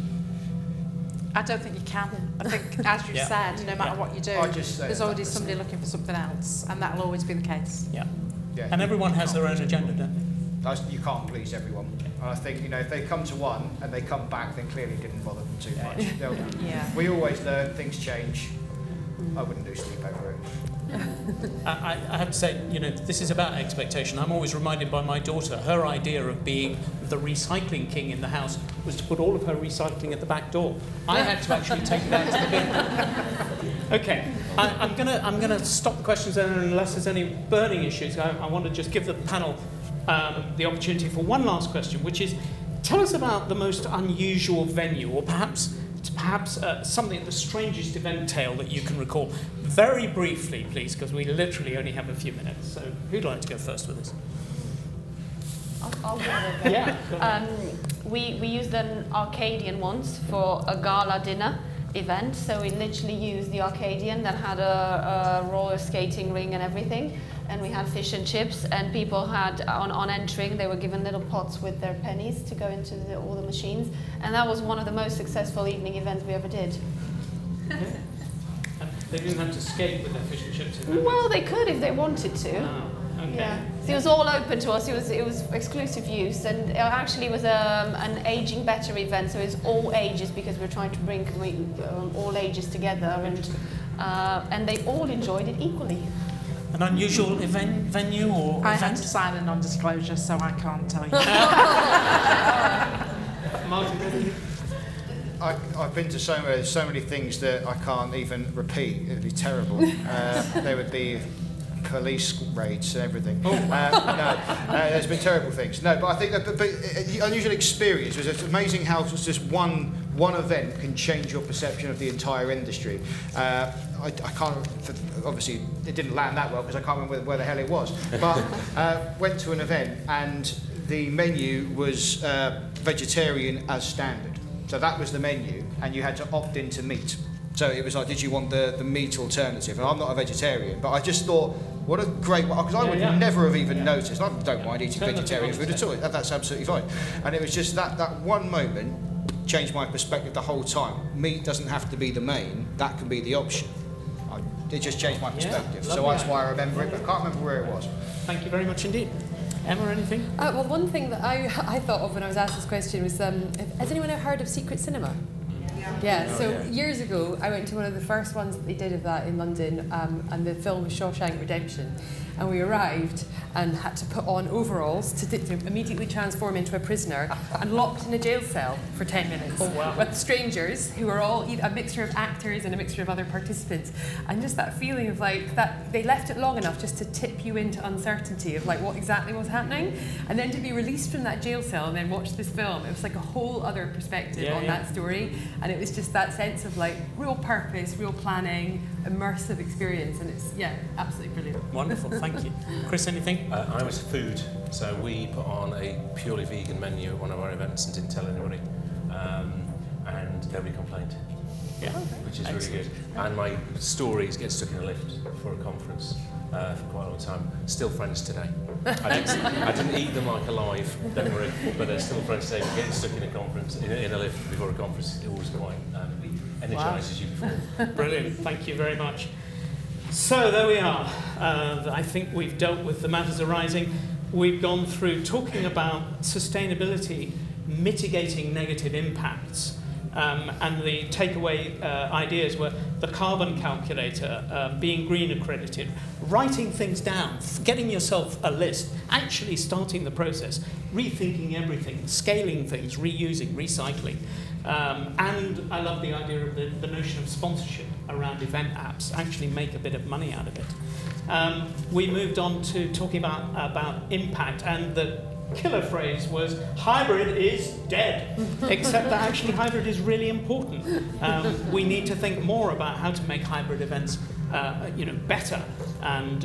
I don't think you can. I think, as you said, no matter what you do, there's always somebody looking for something else, and that'll always be the case. Yeah. And everyone has their own agenda, don't they? You can't please everyone. And I think, if they come to one and they come back, then clearly it didn't bother them too much. We always learn, things change. I wouldn't do sleep over it. I have to say, this is about expectation. I'm always reminded by my daughter, her idea of being the recycling king in the house was to put all of her recycling at the back door. I had to actually take it out to the bin. Okay, I'm gonna stop the questions there unless there's any burning issues. I want to just give the panel the opportunity for one last question, which is, tell us about the most unusual venue, or perhaps something, the strangest event tale that you can recall. Very briefly, please, because we literally only have a few minutes. So who'd like to go first with this? I'll go with it. Yeah. We used an Arcadian once for a gala dinner event. So we literally used the Arcadian that had a roller skating ring and everything. And we had fish and chips, and people had, on entering, they were given little pots with their pennies to go into all the machines. And that was one of the most successful evening events we ever did. Yeah. They didn't have to skate with their fish and chips in there. Well, they could if they wanted to. Oh, okay. Yeah. So it was all open to us. It was exclusive use, and it actually was an aging better event. So it's all ages, because we're trying to bring all ages together, and they all enjoyed it equally. An unusual venue or I event? had to sign a non-disclosure, so I can't tell you. Martin, I've been to so many things that I can't even repeat. It would be terrible. There would be police raids and everything. There's been terrible things. No, but I think that the unusual experience was, it's amazing how just one event can change your perception of the entire industry. I can't, obviously it didn't land that well because I can't remember where the hell it was, but went to an event and the menu was vegetarian as standard. So that was the menu, and you had to opt into meat. So it was like, did you want the meat alternative? And I'm not a vegetarian, but I just thought, what a great, because I would never have even noticed. I don't mind eating vegetarian food at all. That's absolutely fine. And it was just that one moment changed my perspective the whole time. Meat doesn't have to be the main, that can be the option. It just changed my perspective. So that's why I remember it, but I can't remember where it was. Thank you very much indeed. Emma, anything? Well, one thing that I thought of when I was asked this question was, has anyone ever heard of Secret Cinema? Yeah, so years ago, I went to one of the first ones that they did of that in London, and the film was Shawshank Redemption. And we arrived and had to put on overalls to immediately transform into a prisoner and locked in a jail cell for 10 minutes with strangers who were all a mixture of actors and a mixture of other participants. And just that feeling of like that they left it long enough just to tip you into uncertainty of like what exactly was happening. And then to be released from that jail cell and then watch this film, it was like a whole other perspective on that story. And it was just that sense of like real purpose, real planning, immersive experience. And it's, absolutely brilliant. Wonderful. Thank you. Chris, anything? I was food, so we put on a purely vegan menu at one of our events and didn't tell anybody, and nobody complained. Yeah, which is really good. And my stories get stuck in a lift for a conference for quite a long time. Still friends today. I didn't eat them like alive, don't worry, but they're still friends today. Getting stuck in a conference, in a lift before a conference, it always quite energises you before. Brilliant. Thank you very much. So there we are. I think we've dealt with the matters arising. We've gone through talking about sustainability, mitigating negative impacts, and the takeaway ideas were the carbon calculator, being green accredited, writing things down, getting yourself a list, actually starting the process, rethinking everything, scaling things, reusing, recycling. And I love the idea of the notion of sponsorship around event apps, actually make a bit of money out of it. We moved on to talking about impact, and the killer phrase was hybrid is dead, except that actually hybrid is really important. We need to think more about how to make hybrid events better, and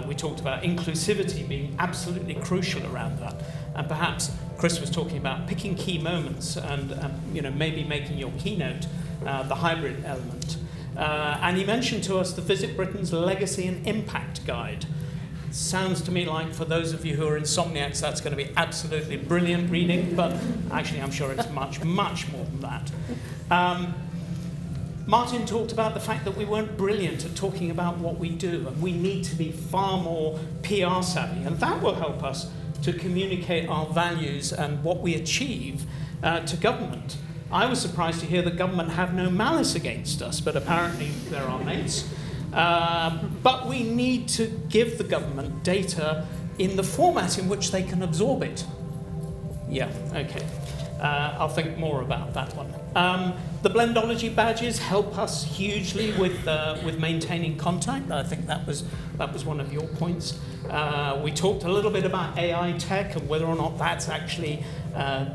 we talked about inclusivity being absolutely crucial around that. And perhaps Chris was talking about picking key moments and maybe making your keynote the hybrid element. And he mentioned to us the Visit Britain's Legacy and Impact Guide. Sounds to me like for those of you who are insomniacs, that's going to be absolutely brilliant reading, but actually I'm sure it's much, much more than that. Martin talked about the fact that we weren't brilliant at talking about what we do, and we need to be far more PR savvy, and that will help us to communicate our values and what we achieve to government. I was surprised to hear the government have no malice against us, but apparently there are mates. But we need to give the government data in the format in which they can absorb it. Yeah, okay. I'll think more about that one. The Blendology badges help us hugely with maintaining contact. I think that was one of your points. We talked a little bit about AI tech and whether or not that's actually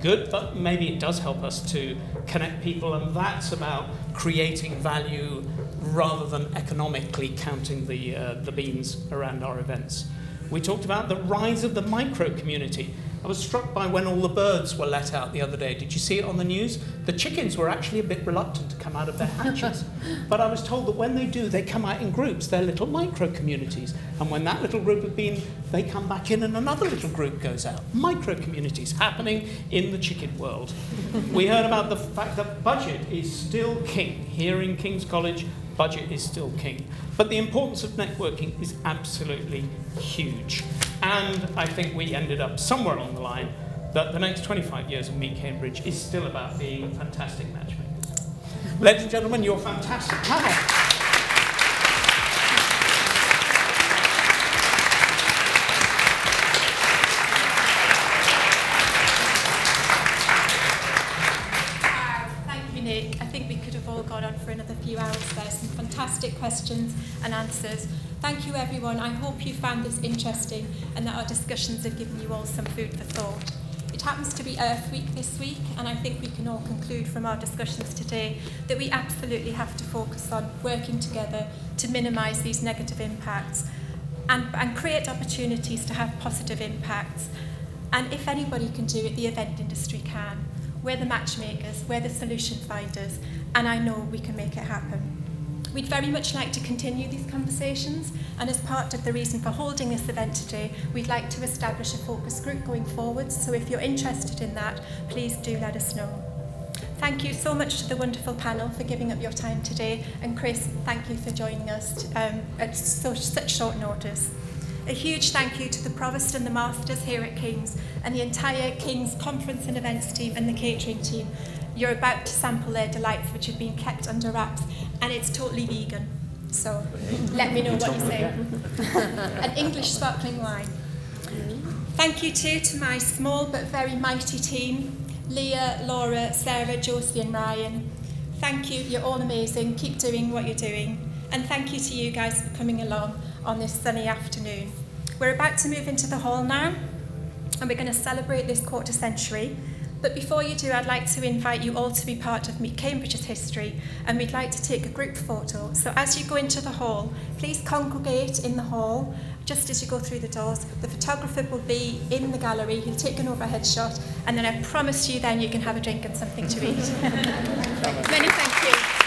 good, but maybe it does help us to connect people, and that's about creating value rather than economically counting the beans around our events. We talked about the rise of the micro community. I was struck by when all the birds were let out the other day. Did you see it on the news? The chickens were actually a bit reluctant to come out of their hatches. But I was told that when they do, they come out in groups. They're little micro communities. And when that little group have been, they come back in and another little group goes out. Micro communities happening in the chicken world. We heard about the fact that budget is still king. Here in King's College, budget is still king. But the importance of networking is absolutely huge. And I think we ended up somewhere along the line that the next 25 years of Meet Cambridge is still about being fantastic matchmakers. Ladies and gentlemen, you're a fantastic panel. Gone on for another few hours there. Some fantastic questions and answers. Thank you, everyone. I hope you found this interesting and that our discussions have given you all some food for thought. It happens to be Earth Week this week, and I think we can all conclude from our discussions today that we absolutely have to focus on working together to minimise these negative impacts and create opportunities to have positive impacts. And if anybody can do it, the event industry can. We're the matchmakers, we're the solution finders, and I know we can make it happen. We'd very much like to continue these conversations, and as part of the reason for holding this event today, we'd like to establish a focus group going forward, so if you're interested in that, please do let us know. Thank you so much to the wonderful panel for giving up your time today, and Chris, thank you for joining us at such short notice. A huge thank you to the Provost and the Masters here at King's and the entire King's Conference and Events team and the catering team. You're about to sample their delights, which have been kept under wraps, and it's totally vegan. So let me know what you say. An English sparkling wine. Thank you too to my small but very mighty team, Leah, Laura, Sarah, Josie and Ryan. Thank you, you're all amazing. Keep doing what you're doing. And thank you to you guys for coming along on this sunny afternoon. We're about to move into the hall now, and we're going to celebrate this quarter century. But before you do, I'd like to invite you all to be part of Meet Cambridge's history, and we'd like to take a group photo. So as you go into the hall, please congregate in the hall just as you go through the doors. The photographer will be in the gallery, he'll take an overhead shot, and then I promise you then you can have a drink and something to eat. Many thank you.